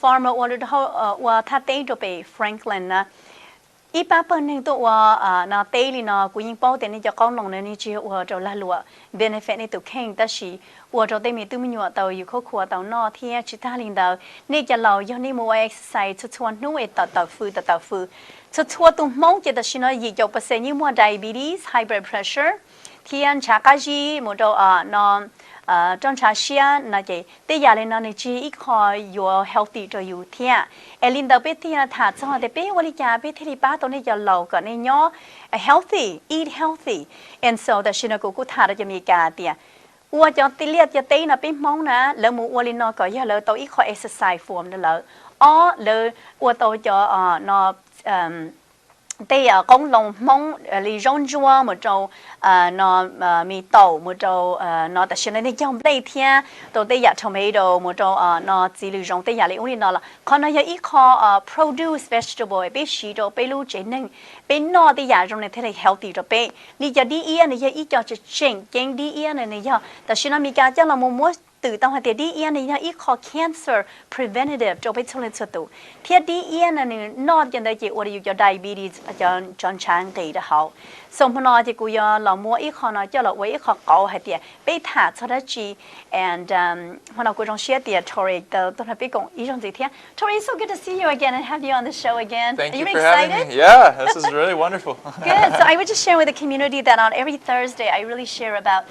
farmer ordered wa tha te to be Franklin na ipa pen to wa na te li na ku yin pau te ni ja kong long ne ni chi wa to la lua benefit ni to king ta shi wa to te mi tu mi nyo tao yu kho khua tao no thia chi ta ling dao ni ja lao yo ni mo exercise chu chuan nu e tao fu chu chua tu mong che ta shi na yi jo pa se ni mo diabetes high blood pressure thian cha ka ji mo to no trong trà xia na chị tây giờ lên nó này chỉ ít khỏi your healthy cho you thia elin đầu biết thia thà cho để biết vali cha biết thì ba tôi này giờ lâu cả này nhó healthy eat healthy and so that she nó cũng thà để cho mi cả tia qua cho tây liệt cho tây nó biết mong nè lỡ mu vali nó có giờ lỡ tôi ít khỏi exercise form đó lỡ lỡ qua tôi cho nó tây ở công long mong lý rong chua một trâu nó mì tàu một trâu nó tại sao này trong đây thia tôi tây giờ tomato một trâu nó chỉ lý rong tây giờ lấy uống nó là còn nó giờ ít kho produce vegetable bé xí đồ bé lu chế nên bé nó tây giờ trong này thế là healthy rồi bé đi giờ đi yên này giờ ít cho chỉnh đi yên này giờ tại sao nó mi cả cho là mua từ tao hay đi yên này ít kho cancer preventative cho bé cho lên cho tụ thì đi yên này nó cho đây chị order cho diabetes cho chán kỳ đó hậu xong rồi nó thì cô giờ là mua ít kho nó cho là với ít kho cổ hay tiệt bé thả cho đó chị and hôm nào cô trong share tiệt Tori tôi hay biết cùng ý trong gì thế Tori, it's so good to see you again and have you on the show again. Thank you for excited? Having me. Yeah, this is really wonderful. Good. So I would just share with the community that on every Thursday I really share about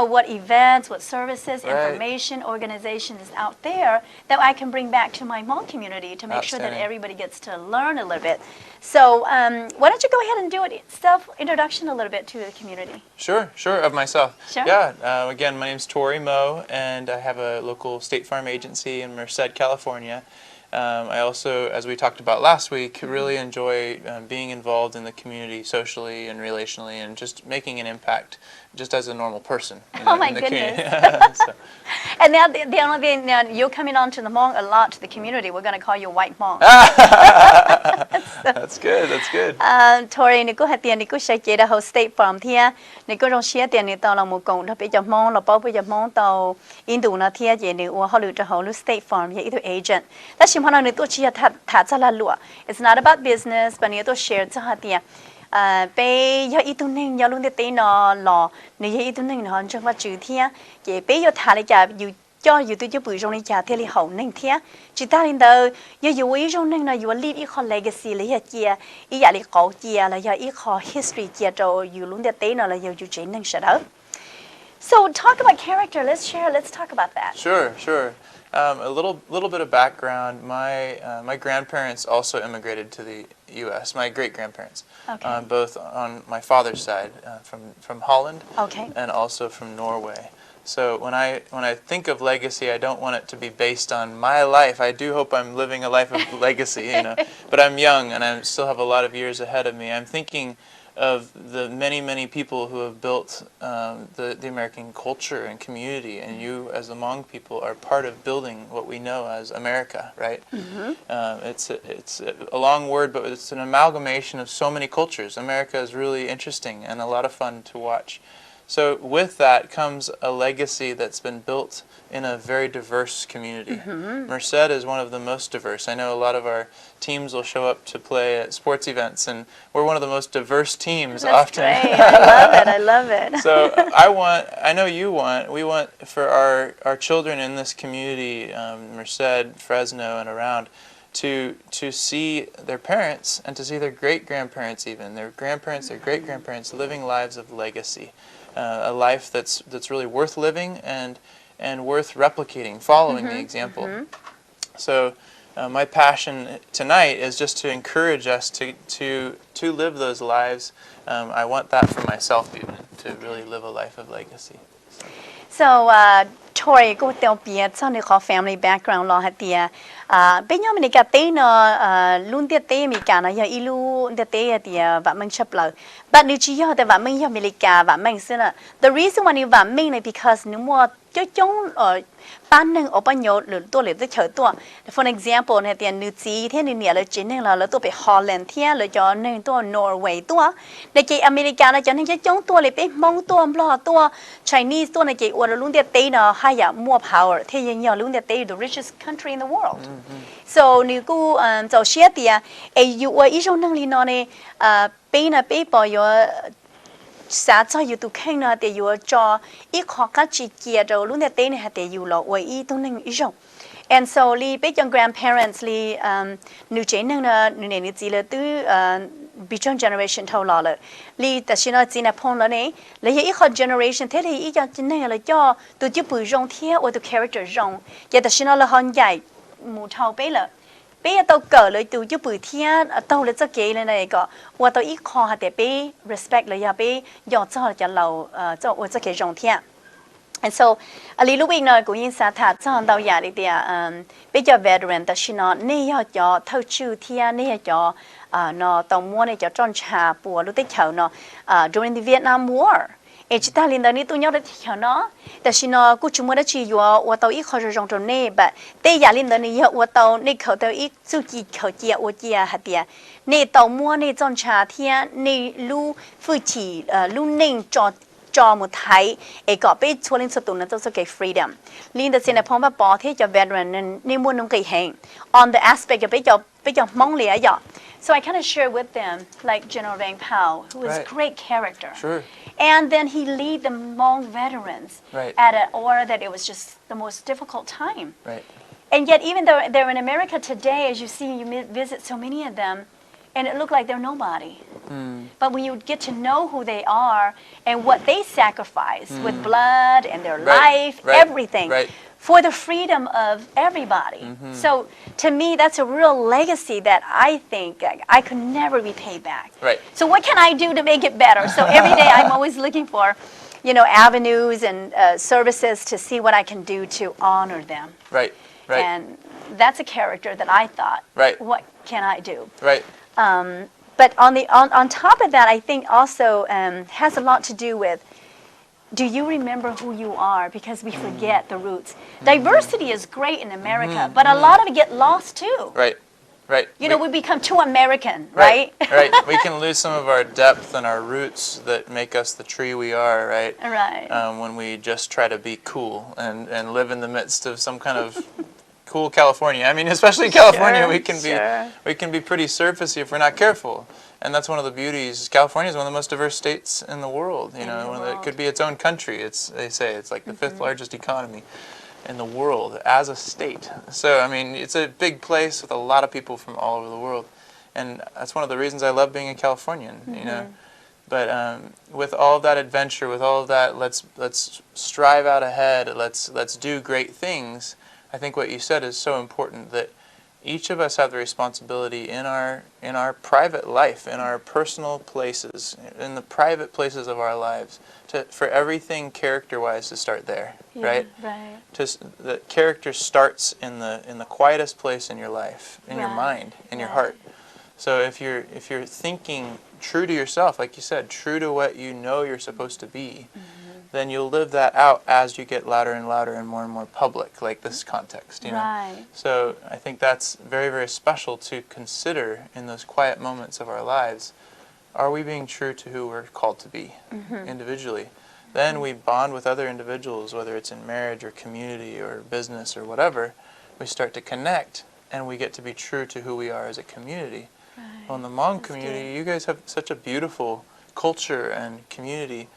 what events, what services, information, organizations out there that I can bring back to my Hmong community to make sure that everybody gets to learn a little bit. So why don't you go ahead and do it self-introduction a little bit to the community? Sure, of myself. Sure. Yeah, again, my name's Tori Mo, and I have a local State Farm agency in Merced, California. I also, as we talked about last week, really enjoy being involved in the community socially and relationally and just making an impact just as a normal person. Oh my goodness. So. And now the only thing, now you're coming on to the Hmong a lot to the community. We're going to call you White Hmong. That's good. Tori,你có tiền你có sẽ chế được State Farm thia,你có trong xe tiền你tao là một cộng đặc biệt cho Hmong là bao bây giờ Hmong tao Indo na thia chế ni họ lựa cho họ lựa State Farm vậy itu agent. Tại sao họ nói tôi chỉ thà cho là lựa. It's not about business, but ni tôi share cho họ tiền. Bây giờ ít tuần giờ luôn để tên nó lò, nếu giờ ít tuần họ chẳng phải chữ thia, chỉ bây giờ thà lại trả cho tôi cho bự trong này trả theo lý hậu nên thia, chỉ ta lên đầu giờ ý trong này là leave ít kho legacy lấy chia, ít giả lý cổ chia là giờ ít kho history chia cho luôn để tên nó là giờ chỉ nên sẽ đó. So talk about character. Let's talk about that. Sure. A little bit of background. My grandparents also immigrated to the U.S. My great grandparents, both on my father's side, from Holland, and also from Norway. So when I think of legacy, I don't want it to be based on my life. I do hope I'm living a life of legacy, But I'm young and I still have a lot of years ahead of me. I'm thinking of the many people who have built the American culture and community, and you as the Hmong people are part of building what we know as America, right? It's a long word, but it's an amalgamation of so many cultures. America is really interesting and a lot of fun to watch. So with that comes a legacy that's been built in a very diverse community. Merced is one of the most diverse. I know a lot of our teams will show up to play at sports events, and we're one of the most diverse teams often. That's great. I love it. So we want for our children in this community, Merced, Fresno, and around, to see their parents and to see their great-grandparents even, their grandparents, their great-grandparents living lives of legacy. A life that's really worth living and worth replicating, following the example. So my passion tonight is just to encourage us to live those lives. I want that for myself even, to really live a life of legacy. So Tori, go tell me some of your family background lo hatia. Bây giờ mình cái tên nó luôn tiết tế mình cả nó giờ ilu tiết tế thì bạn mình chấp lời. But nếu chỉ giờ thì bạn mình giờ mình cả bạn mình xin là the reason why you bạn mình là because nếu mua cho chúng ban nâng ở bao nhiêu lượt tua lượt chờ tua for example này tiền nữ sĩ thế này là chỉ nên là tua bị Holland thế là cho nên tua Norway tua để chị America là cho nên cho chúng tua lại bị Hmong tua lo tua Chinese tua này chị ở luôn địa tây nó hay là more power thế nhưng nhiều luôn địa tây the richest country in the world so nếu cô cho share thì EU ở ý trong năng lực nó này bên là bên bao nhiêu xã cho yêu tụ khen là để yêu cho ít khó các chị kia rồi luôn để này để yêu lo với ý tung nên ý rồi and so li bây giờ grandparents li nữ trẻ nên là nữ này nữ chỉ là từ beyond generation thâu lò rồi li tại sao nói chỉ là phong là này lấy ít khó generation thế thì ý cho chính này là cho tụi chú bùi rong theo và tụi character rong giờ tại sao là hòn dài mù thâu bé là bây giờ tao cỡเลยตูจะปืนเทียตาเลยจะเกย์เลยนะก็ว่าตาอีกข้อหาแต่ไป respect เลยอย่าไปยอดเจ้าจะเราเจ้าว่าจะเกย์จงเทีย and so อันนี้ลูกอีกหน่อยกูยินสาธารเจ้าดาวใหญ่เลยเดียไปเจอ veteran แต่ชิโน่เนี่ยยอดจะเท่าชื่อเทียเนี่ยจะเนาะตอนมัวเนี่ยจะจ้องชาปัวลูกได้เข่าเนาะduring the Vietnam War chỉ ta liên đến tụi nhau đã hiểu nó, tại vì nó cũng chúng ta chỉ vào và tàu ít khó trong trong này, but đây giờ liên đến này và tàu này khẩu tàu ít số chỉ khẩu chia và chia hạt tiền, này tàu mua này trong trà thiên này lu phụ chỉ lu ninh cho một thái, ấy có bị cho lên số tụi nó cho cái freedom, liên đến trên là phong bạc bỏ thế cho veteran này muốn nông cái hàng, on the aspect bây giờ mong lẽ vậy. So I kind of share with them, like General Vang Pao, who is great character. Sure. And then he lead the Hmong veterans at an era that it was just the most difficult time. Right. And yet, even though they're in America today, as you see, you visit so many of them, and it looked like they're nobody. But when you get to know who they are and what they sacrifice with blood and their life, everything, for the freedom of everybody. So to me, that's a real legacy that I think I could never repay back. Right. So what can I do to make it better? So every day I'm always looking for, avenues and services to see what I can do to honor them. Right. Right. And that's a character that I thought, what can I do? Right. But on top of that, I think also has a lot to do with, do you remember who you are? Because we forget the roots. Diversity is great in America, but a lot of it get lost too. Right, right. We become too American, right? Right. We can lose some of our depth and our roots that make us the tree we are, right? Right. When we just try to be cool and live in the midst of some kind of cool California. I mean, especially California, we can be pretty surfacey if we're not careful. And that's one of the beauties. California is one of the most diverse states in the world. It could be its own country. They say it's like the fifth largest economy in the world as a state. So I mean, it's a big place with a lot of people from all over the world, and that's one of the reasons I love being a Californian. But with all of that adventure, with all of that, let's strive out ahead. Let's do great things. I think what you said is so important, that each of us have the responsibility in our private life, in our personal places, in the private places of our lives, for everything character-wise to start there, right? Right. The character starts in the quietest place in your life, in your mind, in your heart. So if you're thinking true to yourself, like you said, true to what you know you're supposed to be, then you'll live that out as you get louder and louder and more public, like this context, Right. So I think that's very, very special to consider in those quiet moments of our lives. Are we being true to who we're called to be individually? Then we bond with other individuals, whether it's in marriage or community or business or whatever. We start to connect, and we get to be true to who we are as a community. Right. Well, in the Hmong community, you guys have such a beautiful culture and community.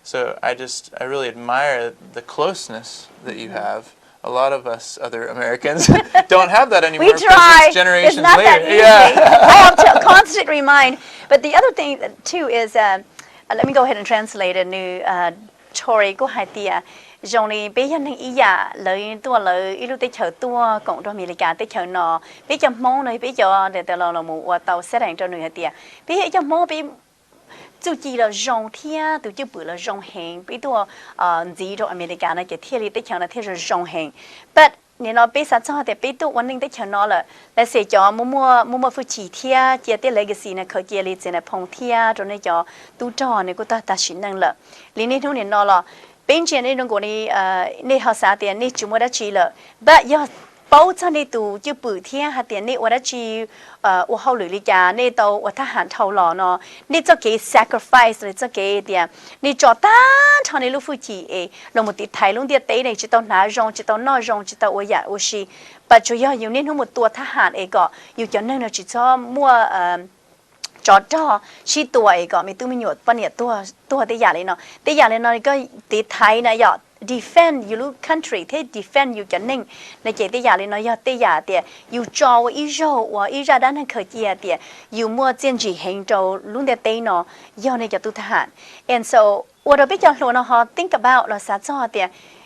So I really admire the closeness that you have. A lot of us other Americans don't have that anymore. We try. Generations it's not later. that easy. I have to constant remind. But the other thing too is, let me go ahead and translate a new Tori go idea. Dòng bây giờ những ý giả lời tua lời ý lúc tới chờ tua cộng cho America tới chờ nọ bây giờ mong này bây giờ để từ là một tàu xe đèn cho người tiệt bây giờ mong bây chú chỉ là dòng thiên từ chú bự là dòng hình bây tua gì cho America này cái thiên lý tới chờ là thiên là dòng hình but nếu nó bây giờ cho thì bây tuaวันนึงtới chờ nó là sẽ cho mua phụ chỉ thiên chỉ tới legacy này khởi kia lý trên là phong thiên cho nên cho tu trò này cũng ta xin năng là lý này thôi nó là 并且那种过你你好啥点你就没得去了，不要包着你都就白天下点你我得去我好努力家你到我他喊头了呢，你做给 sacrifice 你做给点，你做单场你路夫子诶，那么的台龙的对你知道哪种知道哪种知道我也我是，不主要有那么多他喊一个，有叫那个知道么จอดจ่อชี้ตัวเองก็มีตู้มีหยดปะเนี่ยตัวได้ยาเลยเนาะได้ยาเลยเนาะก็ได้ไทยนะอย่า defend อยู่ลูก country ที่ defend อยู่จะนิ่งในเจได้ยาเลยเนาะอย่าได้ยาเดียอยู่จ่อว่าอีโจว่าอีราด้านนั้นเคยเจียเดียอยู่มัวเจียนจีเฮงโจลุงเดียเต้เนาะย่อในจะตู้ทหาร and so ว่าเราไปจอดหัวเนาะฮะ think about เราสะจ่อเดีย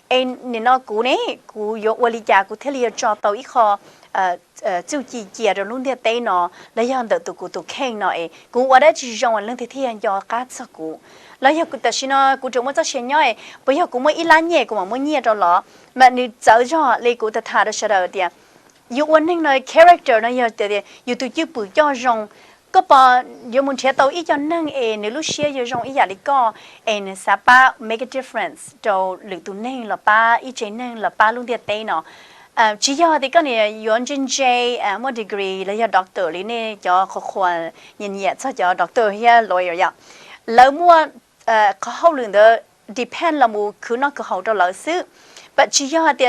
เอ็นเนี่ยเนาะกูเนี่ยกูยกวลิจากูเทลียจอดตัวอีคอจู่จีเจียเราลุ่นเดียเต้เนาะแล้วยังเดินตัวกูตัวเข่งเนาะกูว่าได้จีจงวันเรื่องที่ยังยอกัดสักกูแล้วยังกูแต่ชินะกูจะมั่วจะเชียนย่อยไปยังกูมั่วอีล้านเย่กูมั่วเย่จอหรอมันนี่เจ้าจ่อเลยกูจะทาได้เฉยเดียอยู่วันหนึ่งเลย character นะยังเดียอยู่ตัวญี่ปุ่นย่อจงก็พออยู่มุนเทียตัวอีจอนนั่งในลูกเชียอยู่จงอีอย่างนี้ก็เนี่ยสาป้า make a difference ตัวหรือตัวนั่งหรือป้าอีเจนั่งหรือป้าลุ่นเดียเต้เนาะchỉ do thì cái này yuan jin J một degree là do doctor lý này cho khó khăn nhìn nhận cho doctor hay lawyer ya lỡ mua có hậu lượng đó depend là mua cứ nó cứ hậu cho lỡ xứ but chỉ do thì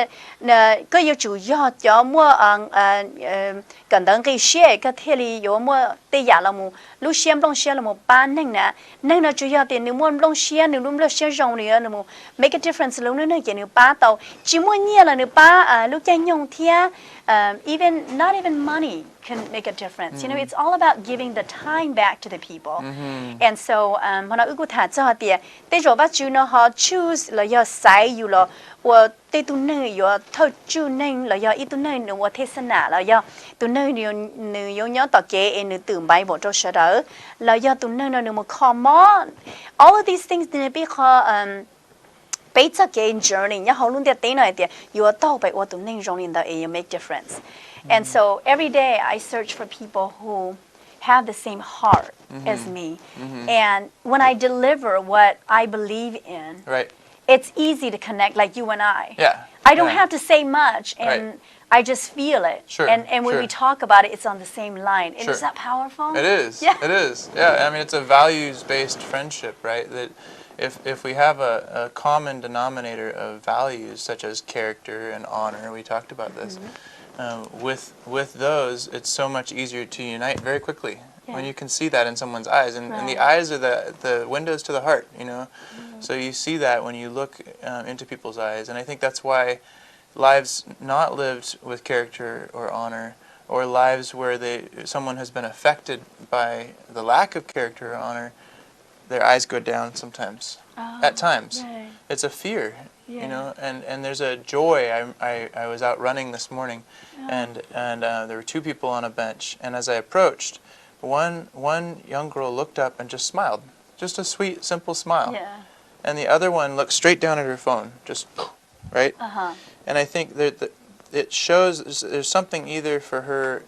có yêu chủ do cho mua cần đăng cái share cái thế thì yêu mua tây giả là mua lúc share long share là mua bán nên nó chủ do thì nếu mua long share nếu mua share rong thì nó mua make a difference lúc nữa cái nếu bán tàu chỉ mua nhiều là nếu bán lúc chơi nhung thia even not even money can make a difference. You know, it's all about giving the time back to the people. And so, when I go to the dia, they just about you know how choose like your side you lo, or they do know your thought you know like your it do know what taste na like your do know you nhớ tao kể in từ Bible cho sợ đỡ, like your do know no more come on. All of these things they be called It's a gain journey. Nhớ hậu luôn địa tế này thì you tao phải tôi nên rong in the you make difference. And so every day I search for people who have the same heart as me. And when I deliver what I believe in, it's easy to connect like you and I. Yeah. I don't have to say much, and I just feel it. Sure. And when we talk about it, it's on the same line. And is that powerful? It is. Yeah. It is. Yeah. I mean, it's a values-based friendship, right? That if we have a common denominator of values such as character and honor, we talked about this. With those, it's so much easier to unite very quickly when you can see that in someone's eyes, and the eyes are the windows to the heart, you know. So you see that when you look into people's eyes, and I think that's why lives not lived with character or honor, or lives where someone has been affected by the lack of character or honor, their eyes go down sometimes. At times, it's a fear. You know, and there's a joy. I was out running this morning, and there were two people on a bench, and as I approached, one young girl looked up and just smiled, just a sweet, simple smile, and the other one looked straight down at her phone, just right. And I think that it shows there's something either for her,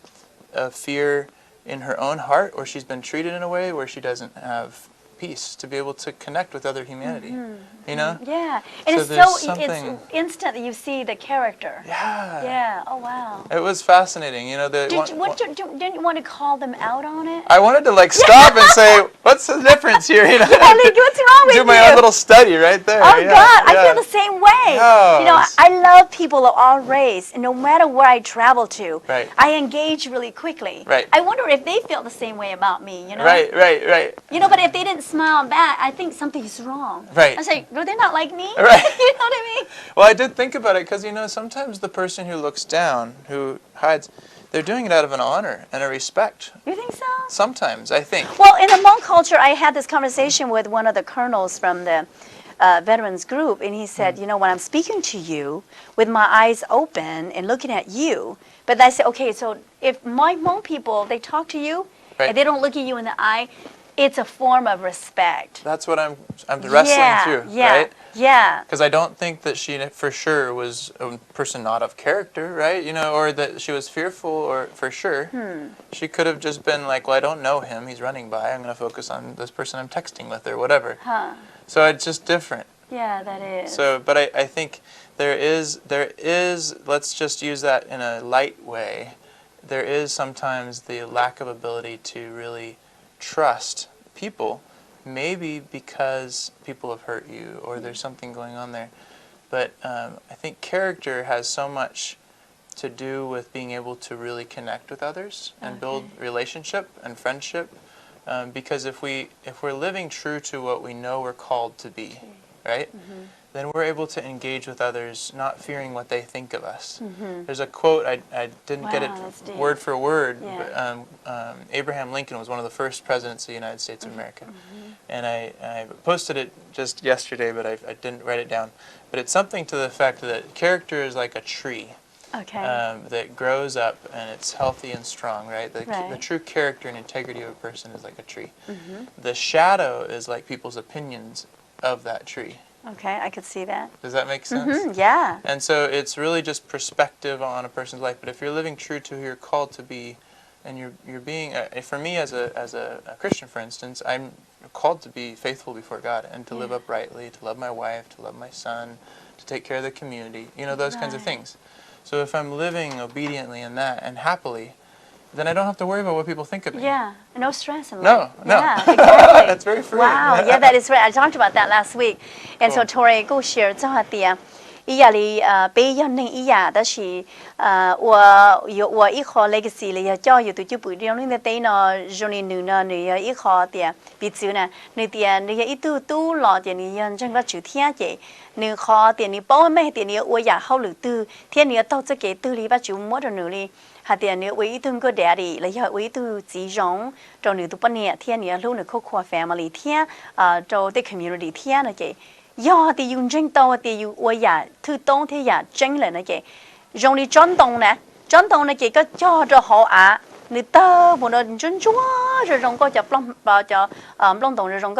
a fear in her own heart, or she's been treated in a way where she doesn't have peace to be able to connect with other humanity, you know? Yeah, and so it's instant that you see the character. Yeah, oh wow. It was fascinating, you know. Didn't you want to call them out on it? I wanted to like stop and say, what's the difference here, you know? Like, what's wrong with you? Do my own little study right there. Oh God, I feel the same way. Oh, you know, I love people of all race, and no matter where I travel to, I engage really quickly. I wonder if they feel the same way about me, you know? Right. You know, but if they didn't smile back, I think something is wrong. I say, do they not like me? You know what I mean? Well, I did think about it because, you know, sometimes the person who looks down, who hides, they're doing it out of an honor and a respect. You think so? Sometimes, I think. Well, in the Hmong culture, I had this conversation with one of the colonels from the veterans group, and he said, you know, when I'm speaking to you with my eyes open and looking at you, but I said, okay, so if my Hmong people, they talk to you, and they don't look at you in the eye, it's a form of respect. That's what I'm wrestling through, right? Yeah. Because I don't think that she for sure was a person not of character, right? You know, or that she was fearful, or for sure. She could have just been like, well, I don't know him. He's running by. I'm going to focus on this person I'm texting with or whatever. So it's just different. Yeah, that is. So, but I think there is, let's just use that in a light way. There is sometimes the lack of ability to really trust people, maybe because people have hurt you or there's something going on there. But I think character has so much to do with being able to really connect with others and build relationship and friendship. Because if we're living true to what we know we're called to be, right? Then we're able to engage with others, not fearing what they think of us. There's a quote, I didn't get it word for word, but Abraham Lincoln was one of the first presidents of the United States of America. And I posted it just yesterday, but I didn't write it down. But it's something to the effect that character is like a tree. That grows up and it's healthy and strong, right? The true character and integrity of a person is like a tree. The shadow is like people's opinions of that tree. Okay, I could see that. Does that make sense? Yeah. And so it's really just perspective on a person's life. But if you're living true to who you're called to be, and you're being, for me as a Christian, for instance, I'm called to be faithful before God and to live uprightly, to love my wife, to love my son, to take care of the community, those kinds of things. So if I'm living obediently in that and happily, then I don't have to worry about what people think of me. Yeah, no stress in No, life. no. Yeah, exactly. That's very freeing. Wow, yeah, that is right. I talked about that last week. And so Tori, go share 这下点。伊呀哩北要恁伊呀，但是我一号 legacy 哩要教育对就不用恁的对呢，让你女呢你要一号点，比如呢你点你要一度老点你要整个主天嘅，你好点你包咩点你我也好了度，天你要到这个度里把就摸着努力。hạt tiền nếu với tương cơ đẻ đi lấy họ với từ chỉ giống cho nếu tụi bạn thiên nếu luôn được khu family thiên cho the community thiên này cái do thì dùng tranh tàu thì dùng ôi ya thứ tông thì ya tranh lại này cái dùng đi chọn tông này cái có cho họ người ta một nó chân chúa rồi dùng có cho plong vào cho plong tông rồi dùng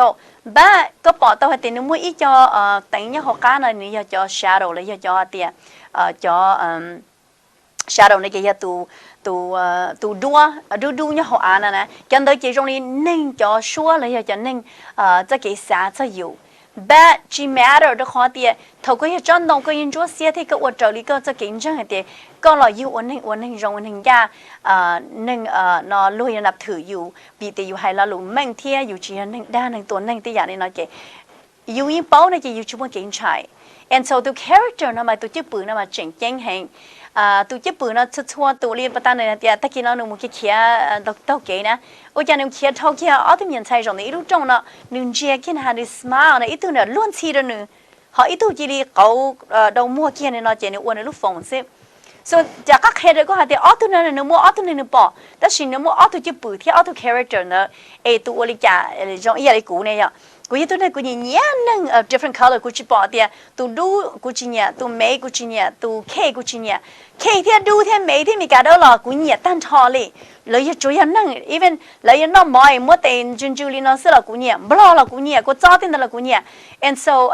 ba có bỏ tàu hạt tiền nếu mỗi ít cho tính nhá họ cá này nếu cho shadow lấy cho tiền cho shadow này cái tu đua nhá họ ăn nè, cho nên cái trong này nên cho xua lấy cho nên cái xã cho nhiều, but chỉ matter đó khó thì thầu cái chân động cái nhân chúa xe thì cái vật trợ lý cái kinh doanh thì có là yêu ổn định rong ổn định ra nên nó lôi nạp thử yêu bị thì yêu hay là lũ mạnh thế yêu chỉ nên đa nên tuần nên thì giả nên nói cái yêu yên bảo này cái yêu chúng ta kinh trái, and so the character nó mà tôi chỉ bự nó mà chỉnh chỉnh hành tụi chế bự nó chua tụi liên bắt tay này thì tất nhiên nó nung một cái kia đau cái nè, ôi cha nung kia thâu kia ở tụi miền Tây rồi này ít trong nó nung chia kia là đi smile này ít tụi nó luôn xí rồi nữa, họ ít tụi chỉ đi cậu đầu mua kia này nó chỉ này uốn này lúc phồng xếp, so giờ các hệ có hạt thì ở tụi nó mua ở tụi nó bỏ,但是nó mua ở tụi chế bự thì ở tụi character nó, tụi uốn đi cha trong ý là cũ này ạ. Cô tôi nói cô nhỉ nâng different color cô chỉ bỏ đi, tu đu cô chỉ nhỉ, tu mấy cô chỉ nhỉ, tu K cô chỉ nhỉ, K thì đu thì mấy thì mình cả đó là cô nhỉ tan thò đi, lấy cho tôi nâng, even lấy nó mọi mỗi tên chân chú li nó sẽ là cô nhỉ, blo là cô nhỉ, cô cho tên là cô nhỉ, and so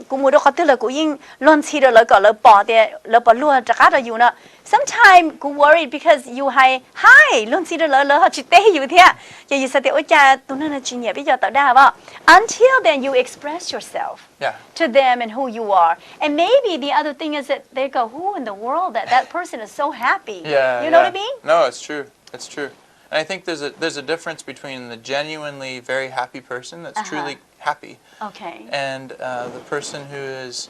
cô mua đồ khác là cô yên luôn chỉ được lấy cái lấy bỏ đi, lấy bỏ luôn chắc cả rồi nữa. Sometimes cô worried because you hi luôn chỉ được lấy họ chỉ té you thế, giờ you say ôi cha tôi nói là chuyện nhỉ bây giờ tạo đa vậy, until then you express yourself to them and who you are, and maybe the other thing is that they go, who in the world that person is so happy, you know what I mean? No, it's true, and I think there's a difference between the genuinely very happy person that's truly happy, and the person who is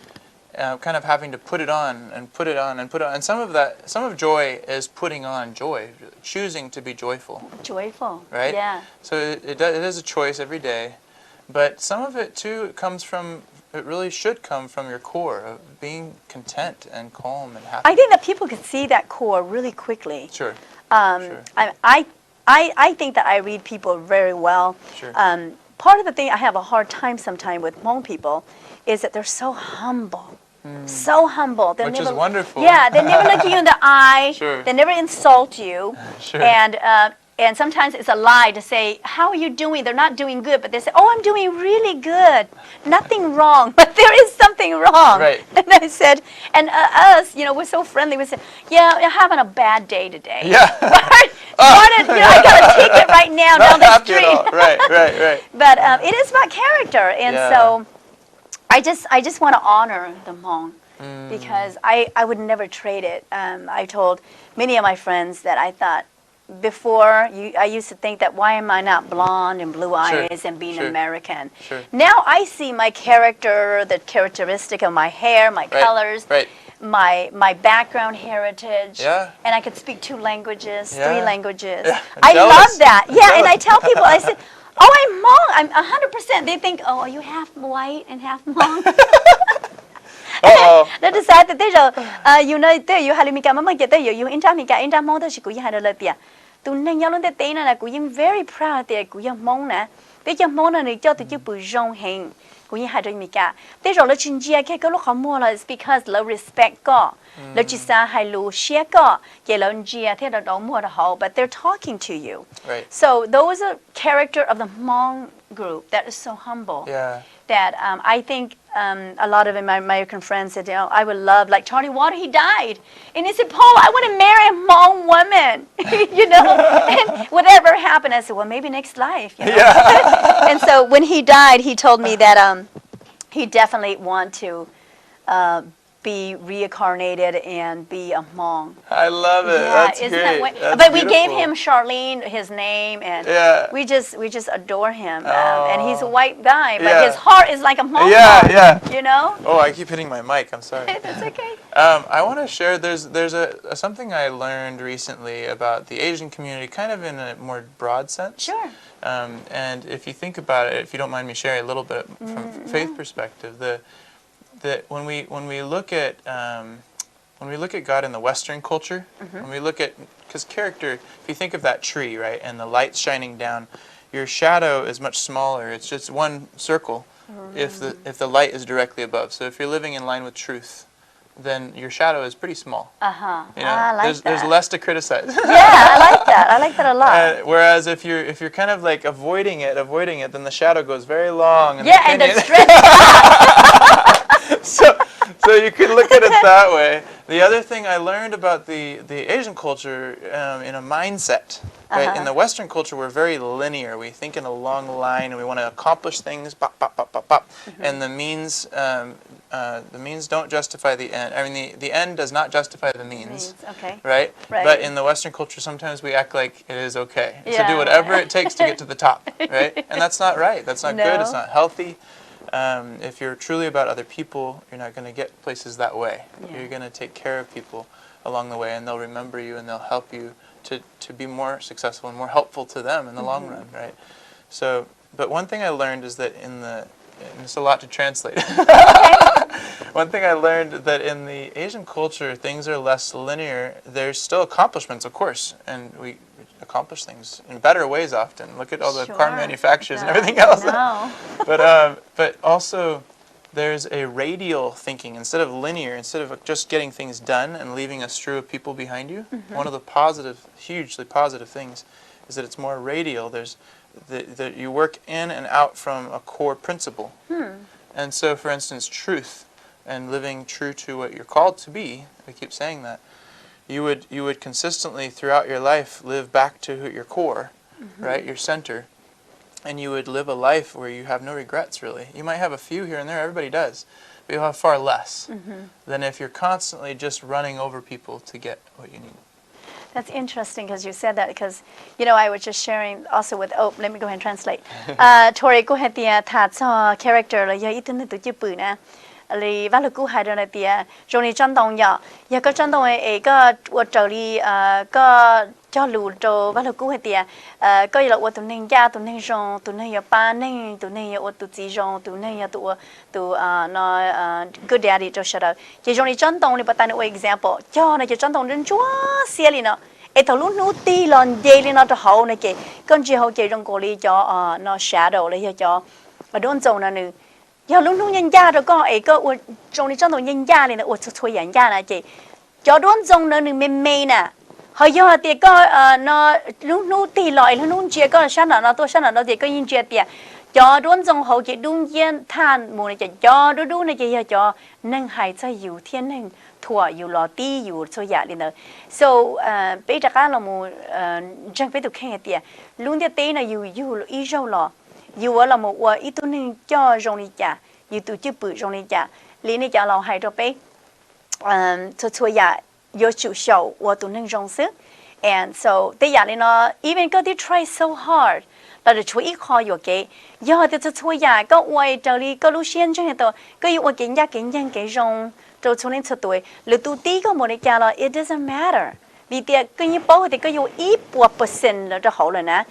kind of having to put it on, and some of joy is putting on joy, choosing to be joyful, right? Yeah. So it is a choice every day, but some of it too it really should come from your core of being content and calm and happy. I think that people can see that core really quickly. Sure. I think that I read people very well. Sure. Part of the thing I have a hard time sometimes with Hmong people is that they're so humble. So humble. Which is wonderful. Yeah, they never look you in the eye. Sure. They never insult you. Sure. And sometimes it's a lie to say, how are you doing? They're not doing good, but they say, oh, I'm doing really good. Nothing wrong, but there is something wrong. Right. And I said, and us, we're so friendly. We said, yeah, you're having a bad day today. Yeah. I got a ticket right now down the street. Right. But it is about character, and so I just want to honor the Hmong because I would never trade it. I told many of my friends that I thought before I used to think that why am I not blonde and blue eyes and being American? Now I see my character, the characteristic of my hair, my colors, my background heritage, and I could speak 2 languages, 3 languages. I love that. Yeah, and I tell people, I said, oh, I'm Hmong. I'm 100%. They think, oh, are you half white and half Hmong? They decide that they you know, you have to mama get there. You in time, Hmong, that she go had a lot there. To nang yellow that they na going very proud there. Go young Hmong na. They just Hmong and they just you put Jean Heng. Go you had to make a. They all let you can't go look more. It's because love respect God. Let you say hello, share God. Get on Gia, they don't more the whole, but they're talking to you. Right. So those are character of the Hmong group that is so humble. Yeah. That I think a lot of my American friends said, you know, I would love, like Charlie Water, he died. And he said, Paula, I want to marry a Hmong woman, you know. And whatever happened, I said, well, maybe next life. You know? Yeah. And so when he died, he told me that he definitely want to be reincarnated and be a Hmong. I love it. Yeah, that's isn't great. That but we gave him Charlene, his name, and we just adore him. And he's a white guy, but his heart is like a Hmong heart. Yeah. You know? Oh, I keep hitting my mic. I'm sorry. That's okay. I want to share. There's something I learned recently about the Asian community, kind of in a more broad sense. Sure. And if you think about it, if you don't mind me sharing a little bit from faith perspective, that when we look at God in the Western culture, when we look at, because character, if you think of that tree, right, and the light shining down, your shadow is much smaller. It's just one circle if the light is directly above. So if you're living in line with truth, then your shadow is pretty small. You know, I like there's less to criticize. Yeah, I like that. I like that a lot. Whereas if you're kind of like avoiding it, then the shadow goes very long. And and it's stretched out. So you can look at it that way. The other thing I learned about the Asian culture in a mindset, right? In the Western culture, we're very linear. We think in a long line, and we want to accomplish things, bop, bop, bop, bop, bop. And the means don't justify the end. I mean, the end does not justify the means. Okay. Right? But in the Western culture, sometimes we act like it is okay to do whatever it takes to get to the top, right? And that's not right. That's not good. It's not healthy. If you're truly about other people, you're not going to get places that way. You're going to take care of people along the way, and they'll remember you, and they'll help you to be more successful and more helpful to them in the long run, right? So, but one thing I learned is that and it's a lot to translate. One thing I learned that in the Asian culture, things are less linear. There's still accomplishments, of course, and we accomplish things in better ways often. Look at all the car manufacturers and everything else. But also there's a radial thinking instead of linear. Instead of just getting things done and leaving a strew of people behind you. One of the hugely positive things is that it's more radial. There's that you work in and out from a core principle. And so, for instance, truth and living true to what you're called to be. I keep saying that. You would consistently throughout your life live back to your core, right, your center, and you would live a life where you have no regrets, really. You might have a few here and there, everybody does, but you'll have far less than if you're constantly just running over people to get what you need. That's interesting because you said that because, you know, I was just sharing also with, let me go ahead and translate. Tori, go ahead and talk character, like, you don't need to do it. Li valley cũ hai rồi thì rồi chân đồng giờ có chân đồng ấy có ở đây có cho lù cho valley cũ hay thì có là ở tụi nên gia tụi nên rong tụi nên ba nên tụi nên ở tụi chỉ rong tụi nên tụi nó good daddy cho sao đó chỉ rồi chân đồng thì bắt tay nói example cho này chân đồng đến chúa xia li nó thầu lúc nút ti lon dây li nó cho hậu này kì con chỉ hậu kì trong cổ li cho nó shadow lấy cho ở đón dầu nó nữa giờ lúc nhân gia rồi có ấy có trong này trong tổ nhân gia này là thôi nhân gia là chị cho đón trong nó đừng mềm mềm nè hồi giờ thì có nó lúc thì loại lúc chia có sát nó tôi sát nó thì có nhân chia tiền cho đón trong hậu chị đun yên than mùa này chị cho đun này chị cho nâng hải cho nhiều thiên nâng thua nhiều lò ti nhiều thôi giả đi nữa so bây giờ cái là một chẳng phải được khen tiền luôn thì tí là nhiều ý rau lò dù là một ít tôi nên cho rong đi chả you do you put on it ya li ni ya lao hai do bei to ya yo chu xiao wo du neng zhong se and so they ya li no even go they try so hard but the chui call you ge ya de to ya go wai zhao li go lu xian zheng de go you wo gen ya ge zhong zhou chu len chu dui le du di go mo le ya lo it doesn't matter vì tiệt cái như bao thì cái yêu ít bộ percent là cho hậu là nè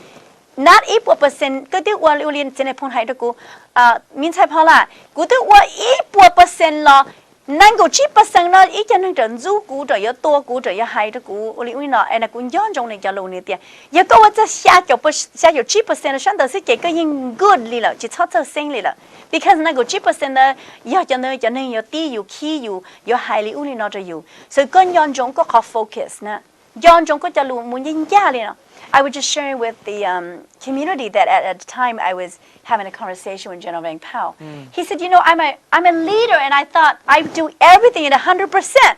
not ít bộ percent cái tiêu qua lưu liên trên này phong hải đó cô miễn sai Paula cô tiêu qua ít bộ percent là năng够7% nó ít cho nên trận du cú rồi to cú rồi hay đó cú lưu liên nó anh là cũngย้อนtrong này cho lâu này tiệt giờ cóว่าจะ下有7%的上头是这个人 good 里了就超生里了 because 那个7%的要cho nên有低有 key 有 high 里乌里那就有所以跟ย้อน中ก็靠 focus 呢ย้อน中ก็จะรู้มันยิ่งยากเลยเนาะ I was just sharing with the community that at the time I was having a conversation with General Vang Pao. He said, you know, I'm a leader and I thought I do everything at 100%.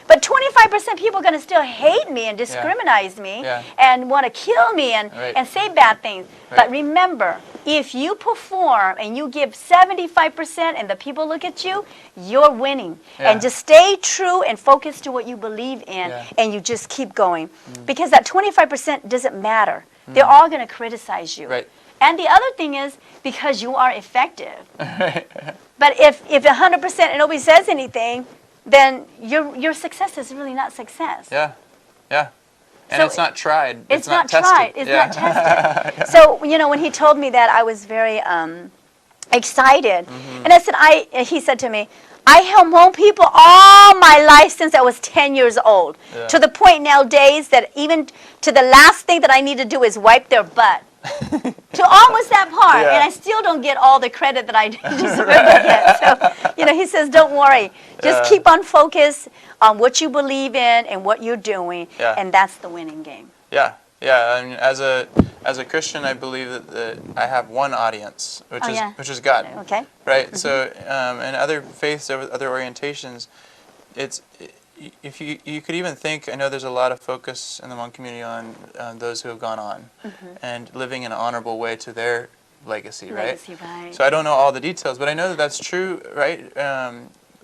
But 25% people are going to still hate me and discriminate me and want to kill me and say bad things. But remember, if you perform and you give 75% and the people look at you, you're winning. And just stay true and focus to what you believe in and you just keep going. Because that 25% doesn't matter. They're all going to criticize you. And the other thing is because you are effective. But if 100% and nobody says anything, then your success is really not success. Yeah. And So it's not tried. It's not not tried. tested. It's not tested. So, you know, when he told me that, I was very excited. And he said to me, I help Hmong people all my life since I was 10 years old. To the point nowadays that even to the last thing that I need to do is wipe their butt. To almost that part, and I still don't get all the credit that I deserve to get. So, you know, he says, don't worry. Just keep on focus on what you believe in and what you're doing, and that's the winning game. Yeah. I mean, as a Christian, I believe that I have one audience, which is God. Okay. Right. So, in other faiths, other orientations, if you could even think, I know there's a lot of focus in the Hmong community on those who have gone on and living in an honorable way to their legacy, right? So I don't know all the details, but I know that that's true, right?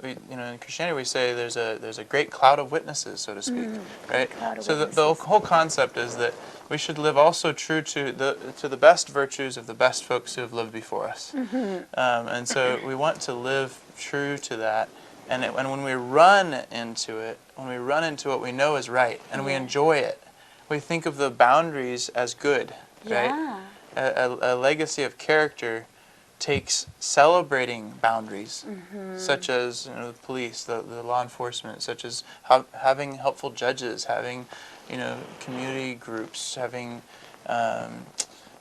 In Christianity we say there's a great cloud of witnesses, so to speak, right? So the whole concept is that we should live also true to the best virtues of the best folks who have lived before us, and so we want to live true to that. And when we run into it, when we run into what we know is right, and we enjoy it, we think of the boundaries as good, right? A legacy of character takes celebrating boundaries, such as the police, the law enforcement, such as having helpful judges, having community groups, having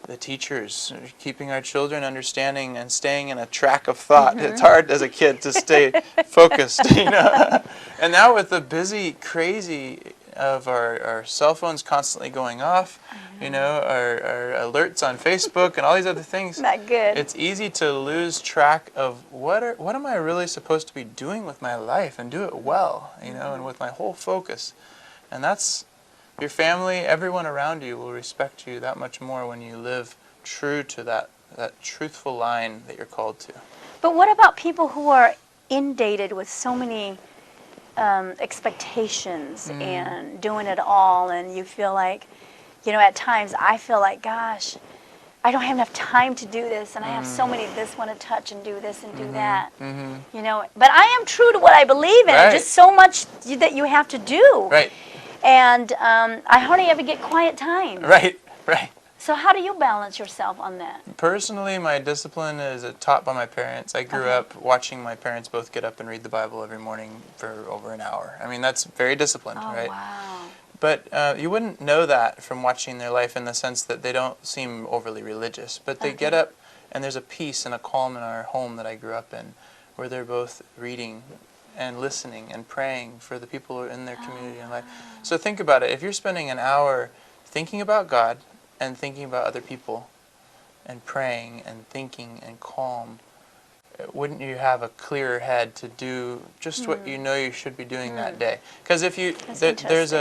the teachers, keeping our children understanding and staying in a track of thought. It's hard as a kid to stay focused, And now with the busy, crazy of our cell phones constantly going off, our alerts on Facebook and all these other things. Not good. It's easy to lose track of what am I really supposed to be doing with my life and do it well, and with my whole focus. And that's your family, everyone around you will respect you that much more when you live true to that truthful line that you're called to. But what about people who are inundated with so many expectations and doing it all, and you feel like, at times I feel like, gosh, I don't have enough time to do this, and I have so many this want to touch and do this and do that, But I am true to what I believe in. Just so much that you have to do. Right. And I hardly ever get quiet time. Right. So how do you balance yourself on that? Personally, my discipline is taught by my parents. I grew up watching my parents both get up and read the Bible every morning for over an hour. I mean, that's very disciplined, right? Wow. But you wouldn't know that from watching their life in the sense that they don't seem overly religious. But they get up, and there's a peace and a calm in our home that I grew up in, where they're both reading and listening and praying for the people in their community and life. So think about it. If you're spending an hour thinking about God and thinking about other people and praying and thinking and calm, wouldn't you have a clearer head to do just what you know you should be doing that day? Because if you there's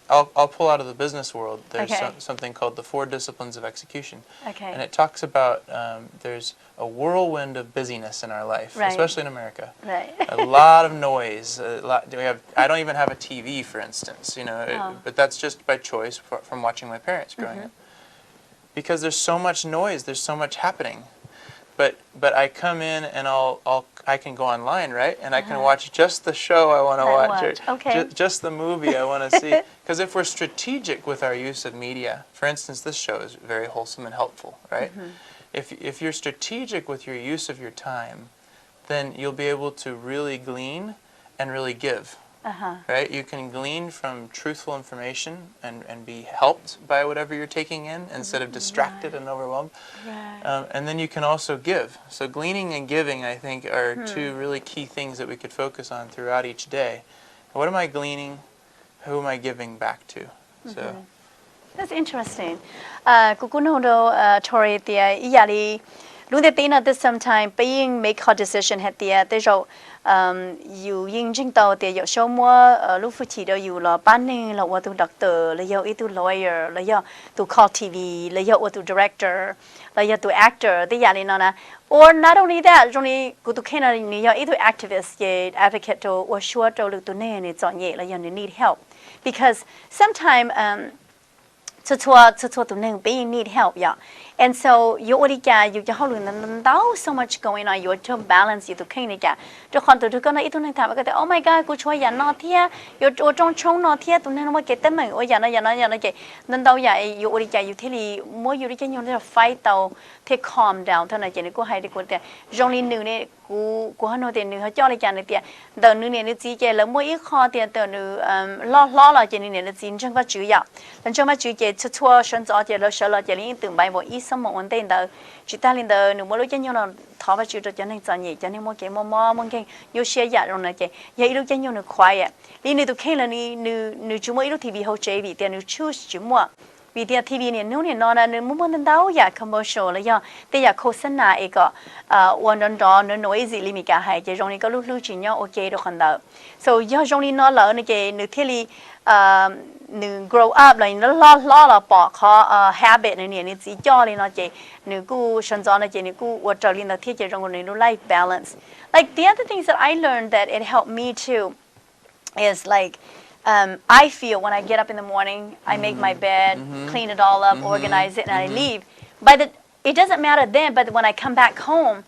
I'll pull out of the business world. There's something called the 4 disciplines of execution, and it talks about there's a whirlwind of busyness in our life, especially in America. A lot of noise. I don't even have a TV, for instance. But that's just by choice from watching my parents growing up. Because there's so much noise. There's so much happening. But I come in and I can go online, right? And I can watch just the show I want to watch, or just the movie I want to see. Because if we're strategic with our use of media, for instance, this show is very wholesome and helpful, right? If you're strategic with your use of your time, then you'll be able to really glean and really give. Right? You can glean from truthful information and be helped by whatever you're taking in instead of distracted and overwhelmed. And then you can also give. So gleaning and giving, I think, are 2 really key things that we could focus on throughout each day. What am I gleaning? Who am I giving back to? So that's interesting. Kukuno Tori the iyali Lundetina this sometime being make her decision had the you ying jing tao de yo show more lufuchi do you la banning la what to doctor la yo itu lawyer la yo to call TV la yo what to director la yo to actor the yali nana or not only that only go to Canada ni yo itu activist ye advocate to or sure to look to ne it's on ye la yo need help because sometime to being need help and so you already get you so much going on you to balance you to to oh my god go try not here you don't show not here to know what get them or you already get you tell more you can fight take calm down go hide go there only new go no then you jolly can the new the more you call the law like in the and so much you get to 选择嘅時候，就連同埋我醫生冇問題的，只但連的你冇路見用了，頭髮就就真係真嘢，真係冇嘅冇嘅，有些人用了嘅，也一路見用了快嘅，你都看了你做乜一路 TV 好 JV，但你 choose 做乜？vì thế TV này nếu nó là nếu muốn đâu ya commercial là ya để ya cố sinh là cái one đó nó nói gì liền cả hai cái trong này có lúc chỉ nhau ok được không đâu so ya trong này nó là cái nó thế nó grow up là nó là bỏ khó habit này nó chỉ cho nên nó cái nó cứ sinh ra nó cái nó cứ vật trở nên nó thế cái trong này nó life balance like the other things that I learned that it helped me too is like I feel when I get up in the morning, I make my bed, clean it all up, organize it, and I leave. It doesn't matter then, but when I come back home,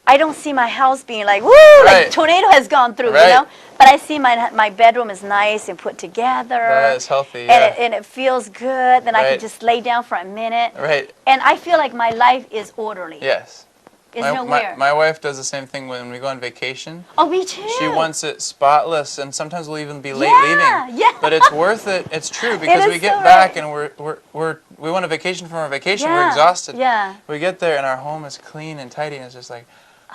I don't see my house being like, woo, like tornado has gone through, you know? But I see my bedroom is nice and put together. That is healthy, yeah. And it feels good. Then I can just lay down for a minute. And I feel like my life is orderly. Yes. My wife does the same thing when we go on vacation. Oh, me too. She wants it spotless, and sometimes we'll even be late leaving. Yeah. But it's worth it. It's true because we get back and we want a vacation from our vacation. We're exhausted. Yeah. We get there and our home is clean and tidy, and it's just like,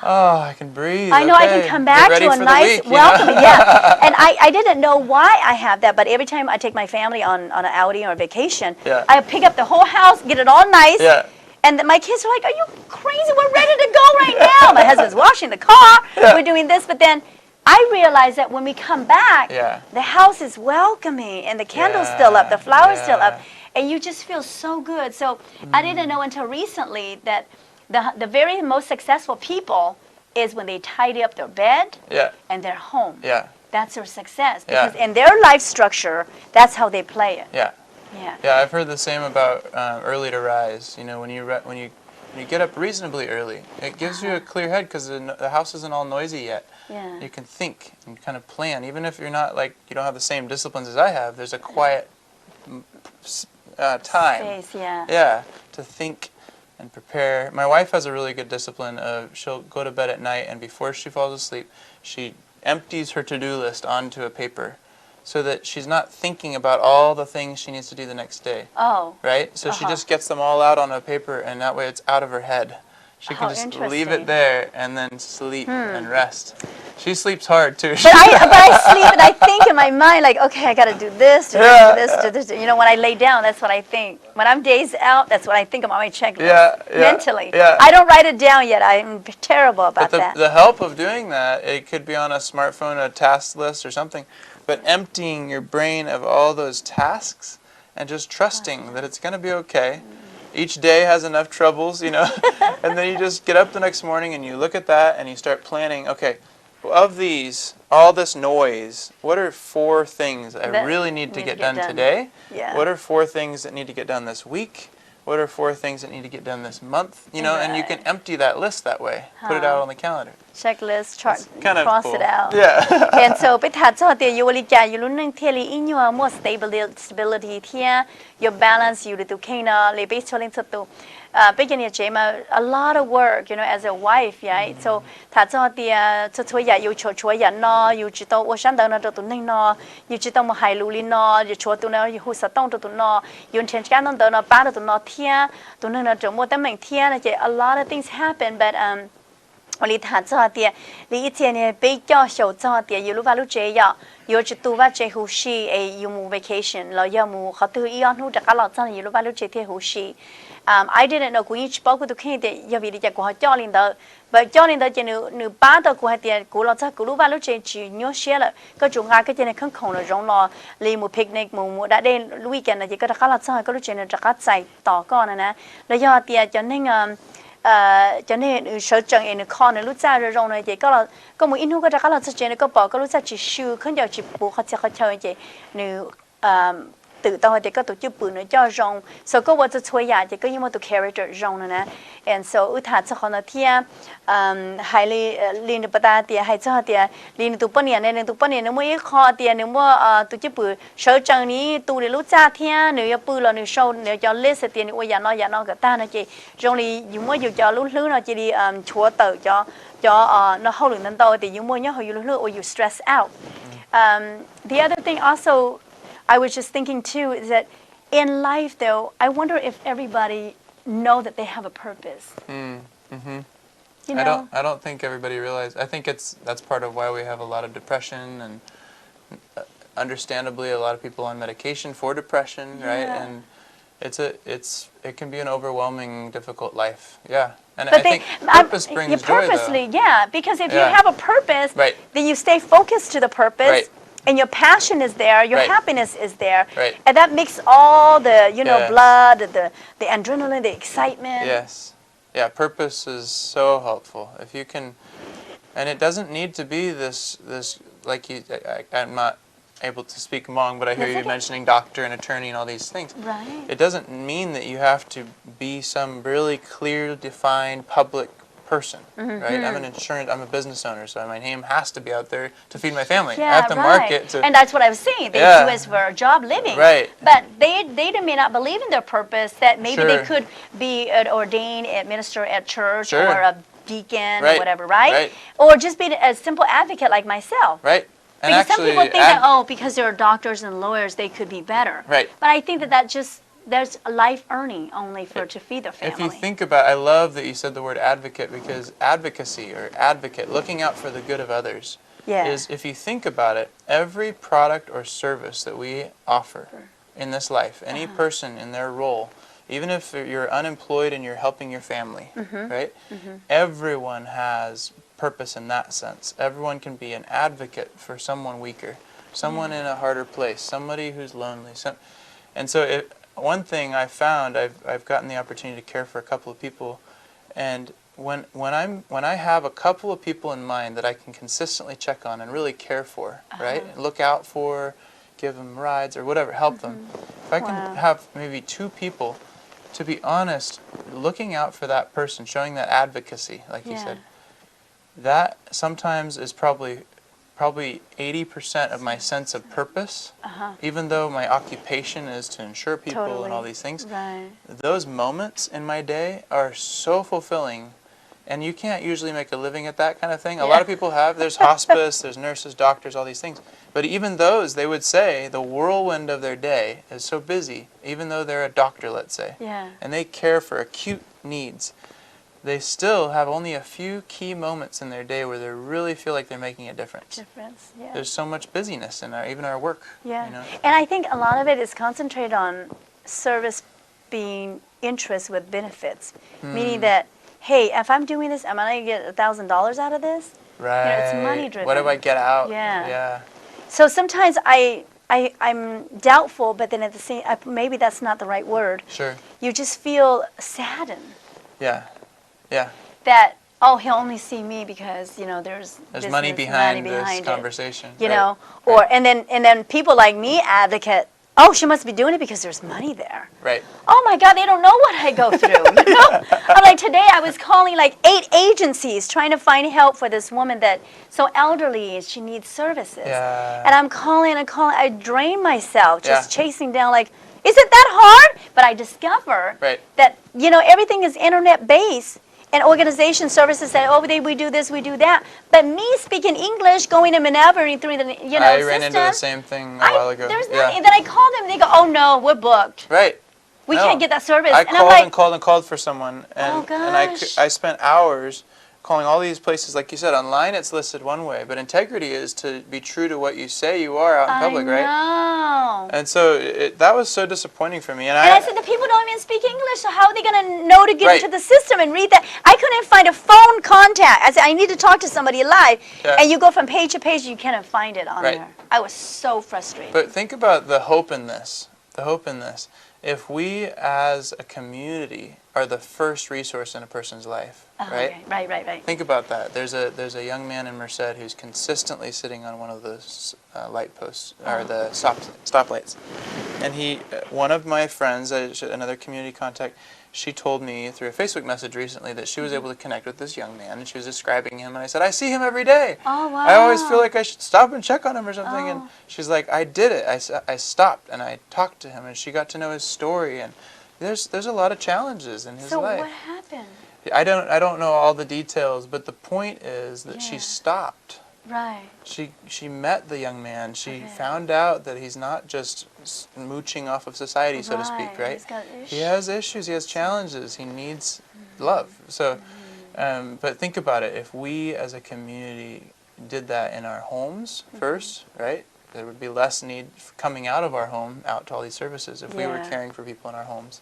oh, I can breathe. I know I can come back to a nice welcome. Yeah. And I didn't know why I have that, but every time I take my family on an outing or a vacation, I pick up the whole house, get it all nice. Yeah. And my kids are like, are you crazy? We're ready to go right now. My husband's washing the car. We're doing this. But then I realized that when we come back, the house is welcoming and the candle's still up, the flower's still up. And you just feel so good. So I didn't know until recently that the very most successful people is when they tidy up their bed and their home. That's their success. Because in their life structure, that's how they play it. Yeah, I've heard the same about early to rise. You know, when you get up reasonably early, it gives you a clear head because the house isn't all noisy yet. You can think and kind of plan, even if you're not like you don't have the same disciplines as I have. There's a quiet time. Space, to think and prepare. My wife has a really good discipline of she'll go to bed at night and before she falls asleep, she empties her to-do list onto a paper. So that she's not thinking about all the things she needs to do the next day. Right? So she just gets them all out on a paper, and that way it's out of her head. She can How just leave interesting. it there and then sleep and rest. She sleeps hard too. But I sleep and I think in my mind like, okay, I got to do this, do this, do this. You know, when I lay down, that's what I think. When I'm days out, that's what I think about my checklist mentally. Yeah. I don't write it down yet. I'm terrible about But the help of doing that, it could be on a smartphone, a task list or something, but emptying your brain of all those tasks and just trusting that it's going to be okay. Each day has enough troubles, you know, and then you just get up the next morning and you look at that and you start planning, okay, of these, all this noise, what are 4 things I really need to get done today? Yeah. What are 4 things that need to get done this week? What are 4 things that need to get done this month? You know, and you can empty that list that way. Put it out on the calendar. Checklist, chart, Kind of cross cool. it out. Yeah. And so, ไปถัดจากเดียวอยู่ลิกาอยู่ลุ่นนึงเที่ยวอินอยู่more stability เที่ย your balance อยู่ในตัวเองนะเลยไปชวนลิงสุดตัวไปกันเนี่ยเจมา a lot of work you know as a wife right so ถัดจากเดียวจะช่วยอย่าอยู่ช่วยอย่านออยู่จิตตัวว่าฉันเดินตัวนึงนออยู่จิตตัวมาหายลุลินออยู่ช่วยตัวนั้นอยู่หัวสะต้องตัวนออยู่เช่นการต้องเดินป้าตัวนอเที่ยตัวนึงนะจะมัวแต่เหม่งเที่ยนะเจ a lot of things happen but 我哩谈这点，哩一天呢比较少这点，有路把路这样，有只多把这呼吸，有木 vacation， 了要木好多一样路这个老真有路把路这天呼吸。I didn't know 关于包括都看的，要为哩只过教练的，不教练的就你把的过点，过了这过路把路这去鸟些了，个种啊个就呢空空了，容了，哩木 picnic 木那天 weekend 呢，就个这个老真个路这呢这个在打干的呢，了要点就那个。cho nên sở trường em con này lúc ra rồi rồi này chị có một ít lúc cái là sự chuyện có bỏ có lúc ra chỉ siêu không giờ chỉ bù họ chơi chị nếu tự tao thì có tổ chức bự nữa cho rong so có what to chơi ya thì có những một character rong nữa nè and so ưu thà cho họ nó thia hay liên được bắt thì hay cho thì liên tụ bao nhiêu nên tụ bao nhiêu nếu mới khó thì nếu mà tổ chức bự sở trường này tụ để lúc ra thia nếu như bự là nếu sâu nếu cho list thì nếu ya nó cái ta nó chị rong thì những mới cho lúc lứa nó chỉ đi chúa tự cho nó hậu lượng nên đâu thì những mới nhớ hồi lúc lứa or you stress out the other thing also I was just thinking too is that in life though, I wonder if everybody know that they have a purpose. You know? I don't think everybody realizes. I think that's part of why we have a lot of depression and understandably a lot of people on medication for depression, right? And it can be an overwhelming, difficult life. Yeah. And but I think purpose brings joy though. Yeah, because if you have a purpose, then you stay focused to the purpose. Right. And your passion is there, your happiness is there, and that makes all the blood, the adrenaline, the excitement. Yes, yeah. Purpose is so helpful if you can, and it doesn't need to be this like you. I'm not able to speak Hmong, but I hear you mentioning doctor and attorney and all these things. Right. It doesn't mean that you have to be some really clear, defined public person, right? I'm a business owner, so my name has to be out there to feed my family. I have to market to. And that's what I was saying. They do it for a job living. Right. But they may not believe in their purpose, that maybe they could be an ordained minister at church or a deacon or whatever, right? Or just be a simple advocate like myself. Right. And because some people think that, because they're doctors and lawyers, they could be better. Right. But I think that just there's a life earning only to feed the family. If you think about, I love that you said the word advocate, because advocacy or advocate, looking out for the good of others, is, if you think about it, every product or service that we offer in this life, any person in their role, even if you're unemployed and you're helping your family, right? Everyone has purpose in that sense. Everyone can be an advocate for someone weaker, someone in a harder place, somebody who's lonely. And so one thing I found, I've gotten the opportunity to care for a couple of people, and when I have a couple of people in mind that I can consistently check on and really care for, right? Look out for, give them rides or whatever, help them. If I can have maybe 2 people, to be honest, looking out for that person, showing that advocacy, like you said, that sometimes is probably 80% of my sense of purpose, even though my occupation is to insure people and all these things. Those moments in my day are so fulfilling, and you can't usually make a living at that kind of thing. A lot of people have. There's hospice, there's nurses, doctors, all these things. But even those, they would say, the whirlwind of their day is so busy, even though they're a doctor, let's say, and they care for acute needs. they still have only a few key moments in their day where they really feel like they're making a difference. Yeah. There's so much busyness in even our work. Yeah. You know? And I think a lot of it is concentrated on service being interest with benefits, meaning that, hey, if I'm doing this, am I going to get $1,000 out of this? Right. You know, it's money driven. What do I get out? Yeah. So sometimes I'm doubtful, but then at the same, maybe that's not the right word. Sure. You just feel saddened. Yeah. Yeah. That, oh, he'll only see me because, you know, there's money behind this it, conversation. you know, or and then people like me advocate, oh, she must be doing it because there's money there. Right. Oh my God, they don't know what I go through. You know, I'm like, today I was calling like 8 agencies trying to find help for this woman that's so elderly and she needs services. Yeah. And I'm calling and calling. I drain myself just chasing down like, is it that hard? But I discover that, you know, everything is internet based. And organization services say, oh, we do this, we do that. But me speaking English, going and maneuvering through the, you know, I ran into the same thing a while ago. There's nothing. Then I call them, and they go, oh no, we're booked. Right. We can't get that service. I and called I'm like, and called and called for someone, and oh gosh. I spent hours calling all these places. Like you said, online it's listed one way, but integrity is to be true to what you say you are out in public, right? I know. And so that was so disappointing for me. And I said, the people don't even speak English, so how are they going to know to get into the system and read that? I couldn't find a phone contact. I said, I need to talk to somebody live. Yeah. And you go from page to page, you cannot find it on there. I was so frustrated. But think about the hope in this. The hope in this. If we as a community are the first resource in a person's life, right? Okay. Right. Think about that. There's a young man in Merced who's consistently sitting on one of those light posts, or the stoplights. And one of my friends, another community contact, she told me through a Facebook message recently that she was able to connect with this young man, and she was describing him, and I said, I see him every day. Oh, wow. I always feel like I should stop and check on him or something. And she's like, I did it. I stopped, and I talked to him, and she got to know his story, and there's a lot of challenges in his life. So what happened? I don't know all the details, but the point is that she stopped. Right. She met the young man. She found out that he's not just mooching off of society, so to speak, right? He's got issues. He has issues. He has challenges. He needs love. So, but think about it. If we as a community did that in our homes first, right? There would be less need coming out of our home out to all these services if we were caring for people in our homes.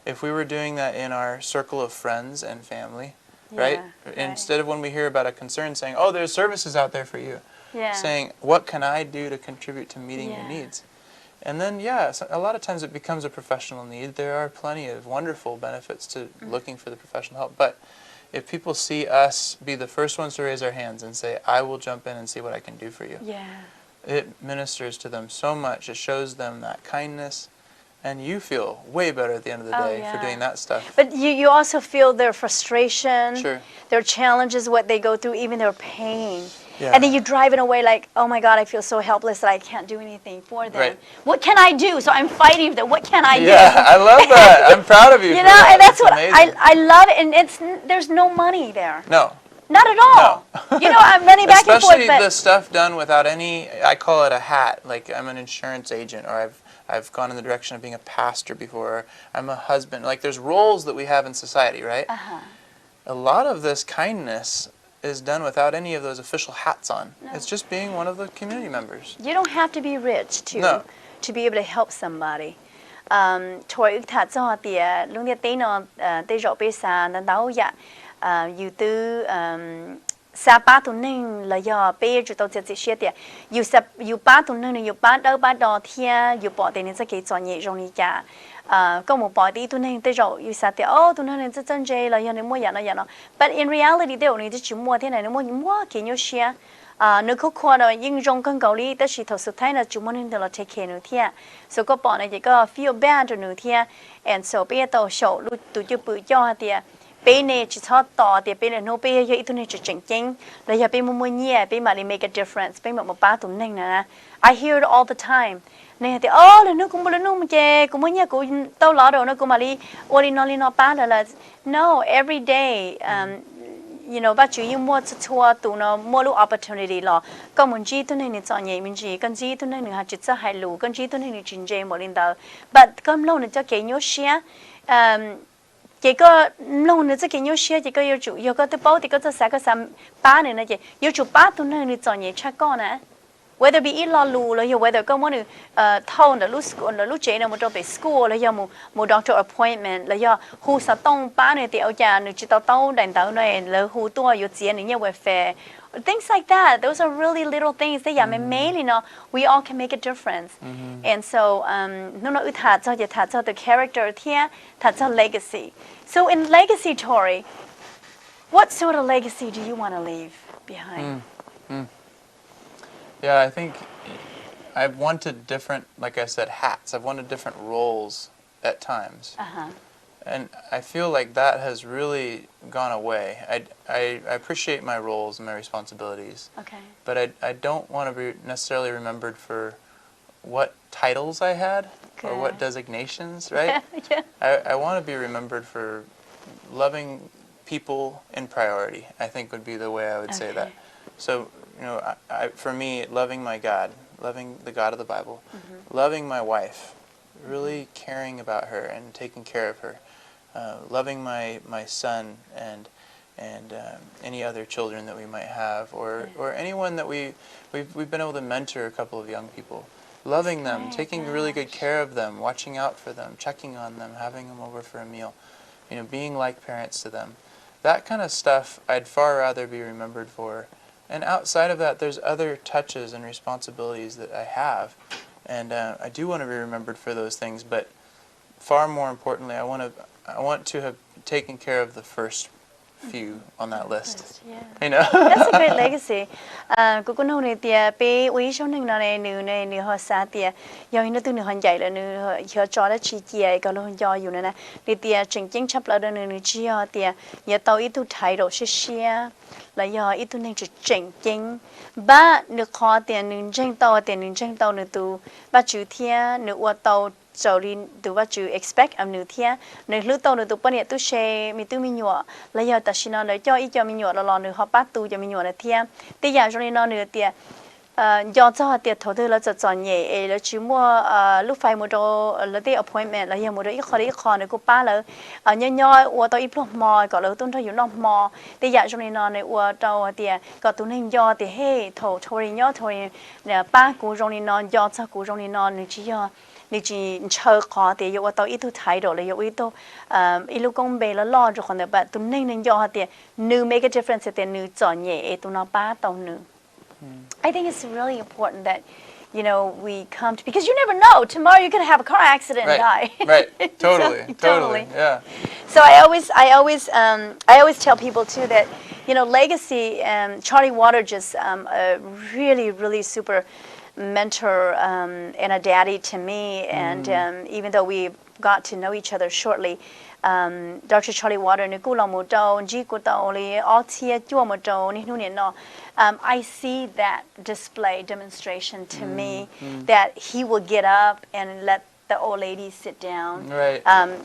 If we were doing that in our circle of friends and family, right? Instead of when we hear about a concern saying, oh, there's services out there for you. Saying, what can I do to contribute to meeting your needs? And then, a lot of times it becomes a professional need. There are plenty of wonderful benefits to looking for the professional help. But if people see us be the first ones to raise our hands and say, I will jump in and see what I can do for you, it ministers to them so much. It shows them that kindness. And you feel way better at the end of the day for doing that stuff. But you also feel their frustration, Sure. their challenges, what they go through, even their pain. Yeah. And then you drive it away like, oh my God, I feel so helpless that I can't do anything for them. Right. What can I do? So I'm fighting for them. What can I do? Yeah, I love that. I'm proud of you. You for know, that. and that's it's what amazing. I love it. And there's no money there. No. Not at all. No. You know, I'm running back and forth. Especially the stuff done without any, I call it a hat. Like I'm an insurance agent, or I've gone in the direction of being a pastor before, or I'm a husband. Like there's roles that we have in society, right? A lot of this kindness is done without any of those official hats on. No. It's just being one of the community members. You don't have to be rich to be able to help somebody. Thôi thật cho thì lúc này tới nó tới rõ bây giờ nó đâu vậy? You do sa ba tu nên là do bây giờ tao sẽ chia tiền. You ba tu nên you ba đó thì you bỏ tiền nên sẽ cái cho nhẹ trong đi cả. Có một bỏ đi tu nên tới rồi you sa tiền. Oh tu nên sẽ chân dây là do nên mua nó. But in reality, they only chỉ mua thế này nó mua cái nhau share. Nếu có khoa đó nhưng trong con cầu lý, tất nhiên thật sự thấy là chúng mình nên là take care nữa thế. So có bỏ này chỉ có feel bad nữa thế. And so bây giờ tao show lúc tụi chú bự cho thì bên này chỉ thoát tỏ thì bên này nó bây giờ ít thôi chỉ chỉnh chỉnh. Là giờ bên mua nhẹ bên mà để make a difference. Bên mà ba tụi nên nè. I hear it all the time. Nè thì là nó cũng là nó mà chè cũng nhẹ cũng tao lỡ rồi nó cũng mà đi ori nó ba là no every day. You know, but you mua cho tụi nó mua lúc opportunity lo. Có muốn gì tụi này chọn nhẹ mình gì, cần gì tụi này hạt chỉ cho hai lũ, cần gì tụi này chỉnh chỉnh một lần đầu. But come lâu nữa cho cái nhớ share. chỉ có lâu nữa chỉ cái nhau xe chỉ có yêu chủ yêu có tới bao thì có tới sáu cái sáu ba nữa nè chị yêu chủ ba tuần nữa thì chọn nhẹ chắc con nè whether be in law lu là yêu whether có muốn thâu là lúc school là lúc chế là một trong về school là yêu một doctor appointment là yêu hu sa tông ba nữa thì ở nhà nữa chỉ tao đánh tao này là hu tua yêu tiền nữa welfare things like that those are really little things that yeah mainly we all can make a difference and so nó thà cho the character thiên thà cho legacy so in legacy Tori what sort of legacy do you want to leave behind Yeah, I think I've wanted different, like I said, hats. I've wanted different roles at times. And I feel like that has really gone away. I appreciate my roles and my responsibilities. Okay. But I don't want to be necessarily remembered for what titles I had or what designations, right? Yeah. I want to be remembered for loving people in priority, I think would be the way I would say that. So, for me, loving my God, loving the God of the Bible, loving my wife, really caring about her and taking care of her, loving my son and any other children that we might have, or anyone that we've been able to mentor a couple of young people, loving them, taking really good care of them, watching out for them, checking on them, having them over for a meal, being like parents to them. That kind of stuff I'd far rather be remembered for. And outside of that, there's other touches and responsibilities that I have, and I do want to be remembered for those things. But far more importantly, I want to have taken care of the first few on that list. Yeah. That's a great legacy. Cô nói này thì bé uy sốนึ่งnày nữ họ xa thì giờ nó từ nữ họ dạy là nữ họ cho đã chỉ dạy cái lo choอยู่nè thì chính chính chấp là nữ chỉ thì giờ tao ít tu thay đổi xe là giờ ít tu nên chỉ chính chính ba nữ khó thì nữ chính tao nữ tu ba chữ thiên nữ qua tao cho nên từ bắt chữ expect âm nữ thiên nữ lúc tao nữ tu bao nhiêu tu xe mi tu mi nhọ là giờ ta xin nó cho ít cho mi nhọ là lo nữ họ bắt tu cho mi nhọ là thiên thì giờ cho nên nó nữ thì do cho thì thầu tư là chọn nhẹ là chỉ mua lúc phải mua đồ là đi appointment là giờ mua đồ ít khó này cô ba là nhỏ của tao ít lúc mò còn là tuân theo những lòng mò thì giờ cho nên nó này của tao thì có tuân theo do thì hey thầu thôi nhỏ thôi ba cú trong nên nó do cho cú trong nên nó chỉ do你只车考的，有我到一头态度了，有一头一路讲白了老就可能把都能要的，你 make a difference 的，你专业都能把到你。I think it's really important that we come to because you never know tomorrow you're gonna have a car accident and die. Right. Totally. Yeah. So I always tell people too that legacy. Charlie Water just a really super mentor and a daddy to me, and even though we got to know each other shortly, Dr. Charlie Water ni kula mo tao ji ko tao le all tia chua mo tao ni nu ni no I see that demonstration to me that he will get up and let the old lady sit down. Right.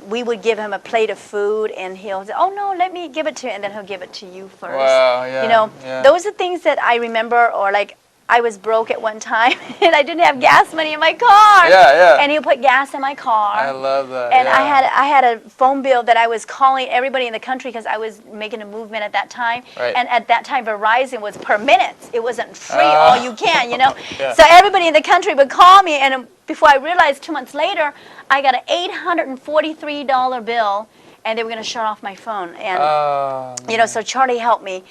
We would give him a plate of food and he'll say, oh no, let me give it to you, and then he'll give it to you first. Wow, yeah. Those are things that I remember, or like I was broke at one time and I didn't have gas money in my car. Yeah. And he'll put gas in my car. I love that. And I had a phone bill that I was calling everybody in the country because I was making a movement at that time. Right. And at that time, Verizon was per minute. It wasn't free, all you can, Yeah. So everybody in the country would call me, and before I realized 2 months later, I got an $843 bill, and they were going to shut off my phone. And so Charlie helped me.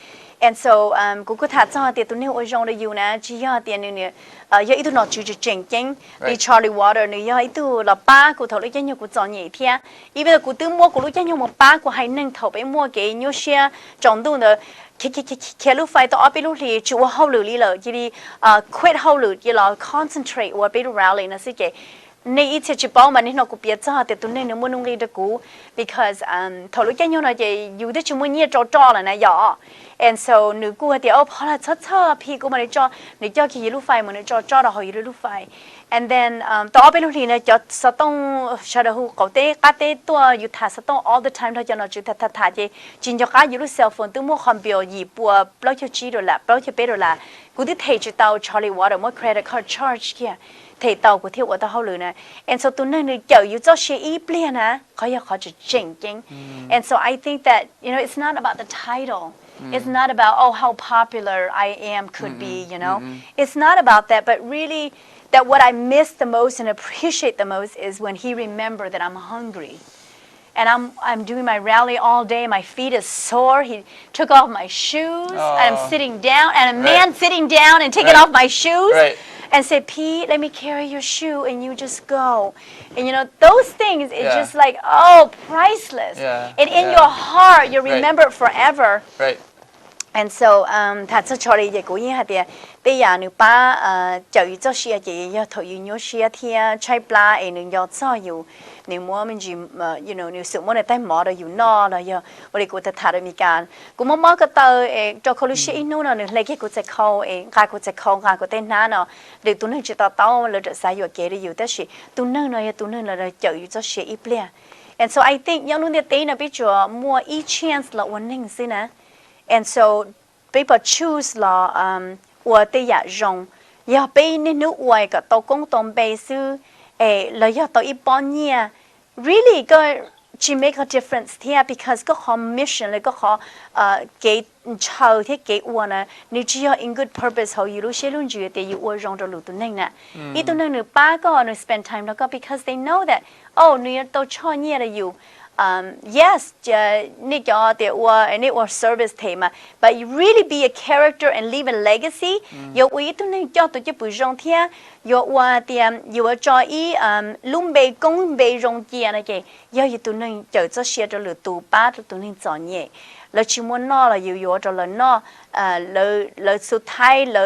And so cô có thật sao thì tôi nếu ở trong đóอยู่นะchỉ do tiền này giờ ít nó chỉ chính chính đi Charlie Water này giờ ít là ba cô thầu lấy cho nhau cô chọn nhẹ thia, ý bây giờ cô tự mua cô lấy cho nhau một ba cô hay nên thầu phải mua cái nhau xe trong đó là khi lúc phải tao bị lúc thì chịu hậu lử đi là chỉ đi quit hậu lử chỉ là concentrate hoặc bị rally nó sẽ cái nên ít chỉ bảo mà nên nó cũng biết cho thì tôi nên nó muốn nông nghiệp được cũ because thầu lấy cho nhau là gì dù thế chúng mình nhớ trò là này giờ. And so nữ cô thì Paula choพี่กูมาเลยจ่อขี่ลูกไฟเหมือนจ่อเราหอยลูกไฟ and then ต่อไปลูกทีเนี่ยจ่อสต้องชาดหูเขาเตะกัดเตะตัวอยู่ท่าสต้อง all the time เราจะนอนจุดท่าเจจินจ่อกัดอยู่ลูก cell phone ตัวมั่วคอมพิวต์หยิบปัวเปล่าเชื่อจีโดละเปล่าเชื่อเป๊ะโดละกูที่เทจุดเตา Charlie Water มั่ว credit card charge เกี่ย thầy tàu của thiếu của tao hậu lửa nè, and so tụi nó được giáo dục cho sự ý liền nè, khó chỉ chỉnh chỉnh, and so I think that it's not about the title, it's not about how popular I am could be, it's not about that, but really that what I miss the most and appreciate the most is when he remembered that I'm hungry. And I'm doing my rally all day. My feet is sore. He took off my shoes. And I'm sitting down, and a man sitting down and taking off my shoes, and said, "Pete, let me carry your shoe, and you just go." And those things, it's just like priceless. And in your heart, you remember it forever. And so, thật sự cho đi cũng như thế. Bây giờ nếu ba giáo dục cho sĩ thì要投入nhiều sĩ thì trái bla ấy nếu要cho nhiều nếu mua mình chỉ nếu sự mua này tay mua đó nhiều nọ là giờ tôi cũng sẽ thà được mi can cũng mua cái tờ cho cô sĩ ít nữa nếu lấy cái cũng sẽ khâu cái cũng sẽ khâu cái cũng tên nó để tụi nó chỉ tao là được sai rồi cái điều đó là tụi nó là giáo dục cho sĩ ít bia. And so I think những lúc này là bây giờ mua ít chance là ổn định xí nè. And so people choose là 我的也用，要被你外个到公同背书，来要到一般嘢 ，really 个to make a difference here because 个好 mission 咧个好给潮啲给我呢，你只要 in good purpose 好一路写论住嘅，要我用咗路度呢，呢度呢八個呢 spend time 嗰個 because they know that 你要到創業咧要。Yes, 你講的我 service theme, but you really be a character and leave a legacy. 有位都你講到一部上天，有話點有在意lum被公被用嘅那個，有都你就做寫咗嚟讀吧，都你做嘢。เราชิมวนนอเราอยู่ๆจะเลยนอเราสุดท้ายเรา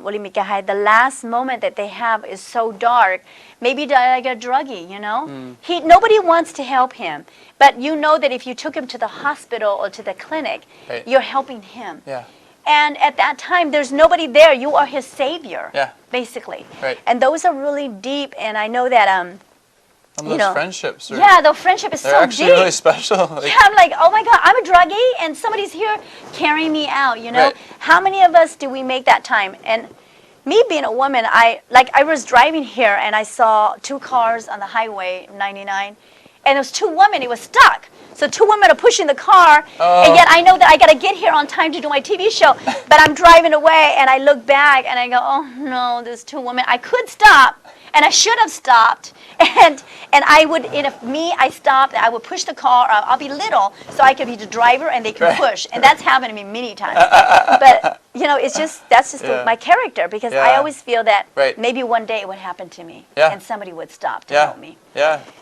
วันนี้มีการให้ the last moment that they have is so dark maybe they're like a druggie nobody wants to help him but you know that if you took him to the hospital or to the clinic you're helping him and at that time there's nobody there you are his savior basically and those are really deep and I know that and those friendships the friendship is so deep. They're actually really special. I'm like, oh my God, I'm a druggie and somebody's here carrying me out, How many of us do we make that time? And me being a woman, I was driving here and I saw two cars on the highway, 99, and there was two women, it was stuck. So two women are pushing the car, and yet I know that I got to get here on time to do my TV show, but I'm driving away and I look back and I go, oh no, there's two women. I could stop. And I should have stopped, and I would, if I stopped, I would push the car. I'll be little, so I could be the driver, and they can push. And that's happened to me many times. But that's just my character because I always feel that maybe one day it would happen to me, and somebody would stop to help me.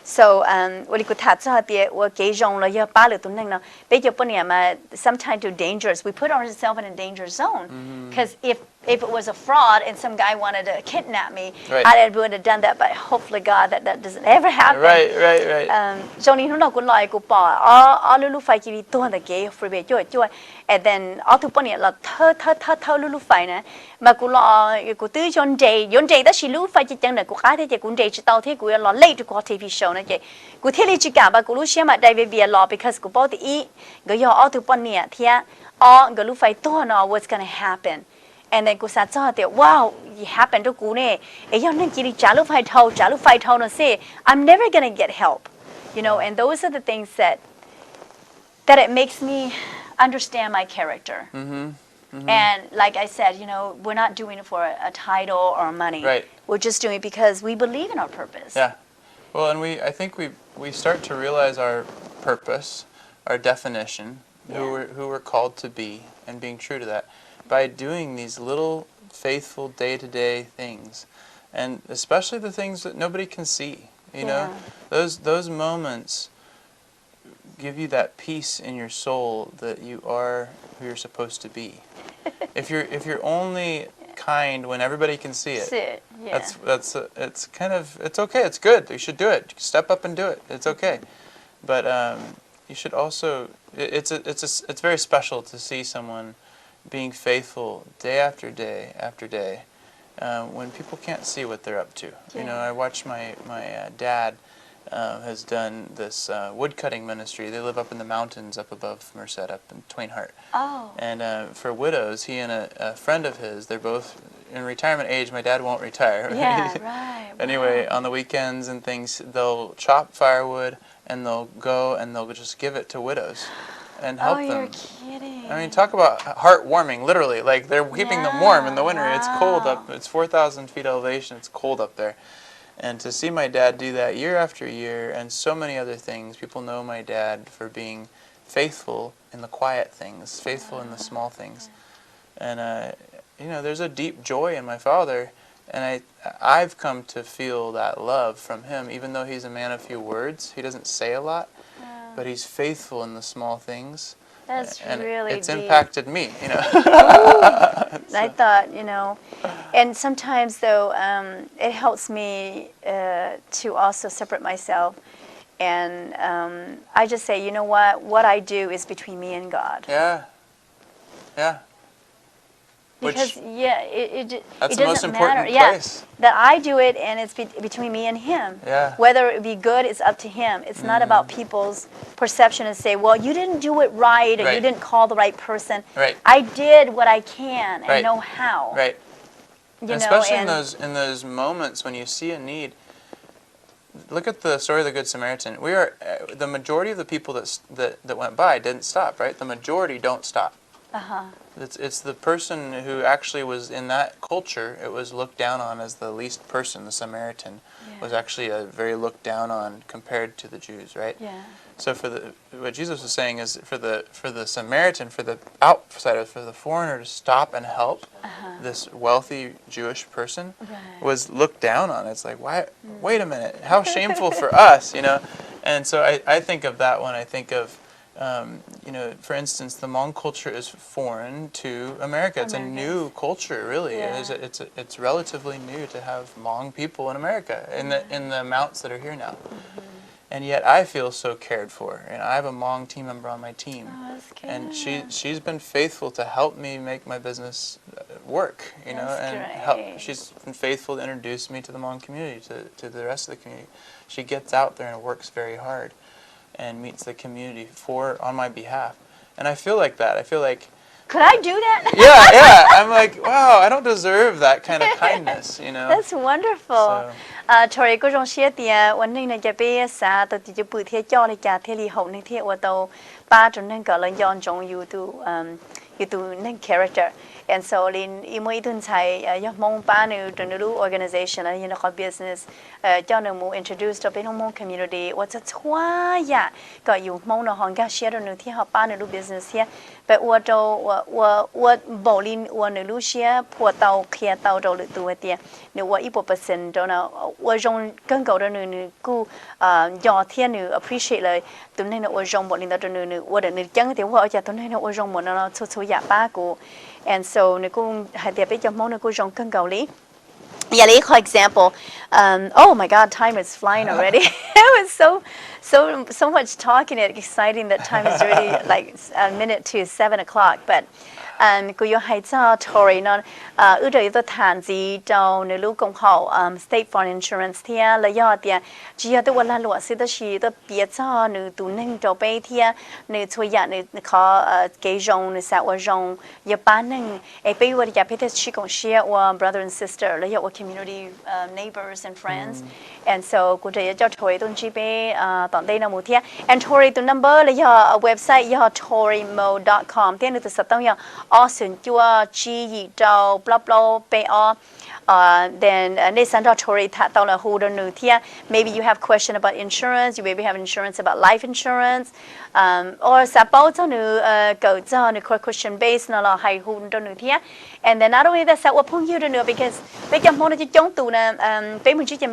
So what you could have to what gazon la ya ba le tu neng na be je pon ya sometimes too dangerous. We put ourselves in a danger zone because if it was a fraud and some guy wanted to kidnap me, I would have done that. But hopefully, God, that doesn't ever happen. Right. So you know, good like go pa. All lulu fight you to the gay for be joy. And then all to pon ya la thơ lulu fight na. Mà cô lo cô tư yon day đó she lulu fight chỉ chẳng là cô cái thế cô day chỉ tao thế cô lo late cô TV show na chị. Cô thế li chỉ cả bà cô lu xem mà đây be a law because cô bảo thì cái yo all to pon ya thia all cái lulu fight to know what's gonna happen. And then cô sa cho thì wow, it happened to cô nè. Ấy yo nên chỉ đi trả lúc phải thâu nó say I'm never gonna get help, and those are the things that it makes me understand my character. And like I said, we're not doing it for a title or money. We're just doing it because we believe in our purpose. Yeah. Well, and I think we start to realize our purpose, our definition, who we're called to be, and being true to that by doing these little faithful day-to-day things, and especially the things that nobody can see. Those moments give you that peace in your soul that you are who you're supposed to be. If you're only kind when everybody can see it, it's kind of it's okay. It's good. You should do it. Step up and do it. It's okay. But you should also. It's very special to see someone being faithful day after day after day when people can't see what they're up to. I watch my dad has done this wood cutting ministry. They live up in the mountains up above Merced, up in Twain Harte. Oh. And for widows, he and a friend of his, they're both in retirement age. My dad won't retire. Right? Yeah, right. Anyway, Wow. on the weekends and things, they'll chop firewood and they'll go and they'll just give it to widows and help them. You're kidding. I mean, talk about heartwarming, literally. Like, they're keeping them warm in the winter. Wow. It's cold up. It's 4,000 feet elevation. It's cold up there. And to see my dad do that year after year and so many other things, people know my dad for being faithful in the quiet things, faithful in the small things. And, you know, there's a deep joy in my father. And I've come to feel that love from him, even though he's a man of few words. He doesn't say a lot, but he's faithful in the small things. That's and really it's deep. impacted me, you know. I thought, you know, and sometimes though, it helps me to also separate myself, and I just say, you know what I do is between me and God. Yeah. Because it that's doesn't the most important matter. place. That I do it, and it's between me and Him. Yeah. Whether it be good, it's up to Him. It's not about people's perception and say, well, you didn't do it right, or you didn't call the right person. Right. I did what I can and know how. Right. You know, especially in those moments when you see a need. Look at the story of the Good Samaritan. We are the majority of the people that went by didn't stop. Right. The majority don't stop. It's the person who actually was in that culture. It was looked down on as the least person. The Samaritan was actually very looked down on compared to the Jews, right? Yeah. So what Jesus was saying is for the Samaritan, for the outsider, for the foreigner to stop and help this wealthy Jewish person was looked down on. It's like, why? Wait a minute, how shameful for us, you know? And so I think of that when I think of. You know, for instance, the Hmong culture is foreign to America. It's a new culture, really. Yeah. It's relatively new to have Hmong people in America in the amounts that are here now. And yet I feel so cared for. And I have a Hmong team member on my team. Oh, that's good. And she's been faithful to help me make my business work, you know, and she's been faithful to introduce me to the Hmong community, to the rest of the community. She gets out there and works very hard and meets the community on my behalf. And I feel like that. I feel like... Could I do that? Yeah. I'm like, wow, I don't deserve that kind of kindness, you know. That's wonderful. Tori, có rong xia tia,วันนึงจะไปสาตัวที่จะปืนเที่ยวจ่อเลยจ้ะเที่ยวลีหกนึงเที่ยวว่าตัวป้าจนนึงก็เลยย้อนจงอยู่ตัวนึง character. And so in imo itun chai Hmong pa nu tunuru organization and you business John mu introduced to Hmong community what's a twa ya got you Hmong no hong ga share nu thi ha pa nu business here but what bolin one nu share po tao clear tao do lu tu tia nu what ipo percent do na wa jong kan go nu ku yo thiên nu appreciate le tu nên wa jong bolin da nu wa de nu chang ti wa ja tu nên wa jong mo na chu ya pa ku. And so, for example, oh my God, time is flying already. It was so much talking and exciting that time is already like a minute to 7 o'clock. But cô yêu hay cho Tori nó ưu đời tôi thản gì trong nếu lúc công họ State Farm Insurance thì là do thì chỉ tôi quan là sự đó chỉ tôi biết cho nếu tụi nên cho bé thì nếu thôi ya nếu có cái dòng nếu sao ở dòng giờ bán nên ấy bây giờ giờ biết chỉ còn share or brother and sister là do community neighbors and friends. And so cô thấy cho Tori tôi chỉ bé tận đây là một thì and Tori tôi number là do website do torimo.com thì nếu tôi sẽ tông ya awesome chua chi trâu blah blah pay off then Tori maybe you have question about insurance, you maybe have insurance about life insurance or question based and then not only that because bây giờ môn chỉ chống tụ nè bây mình chỉ cho mình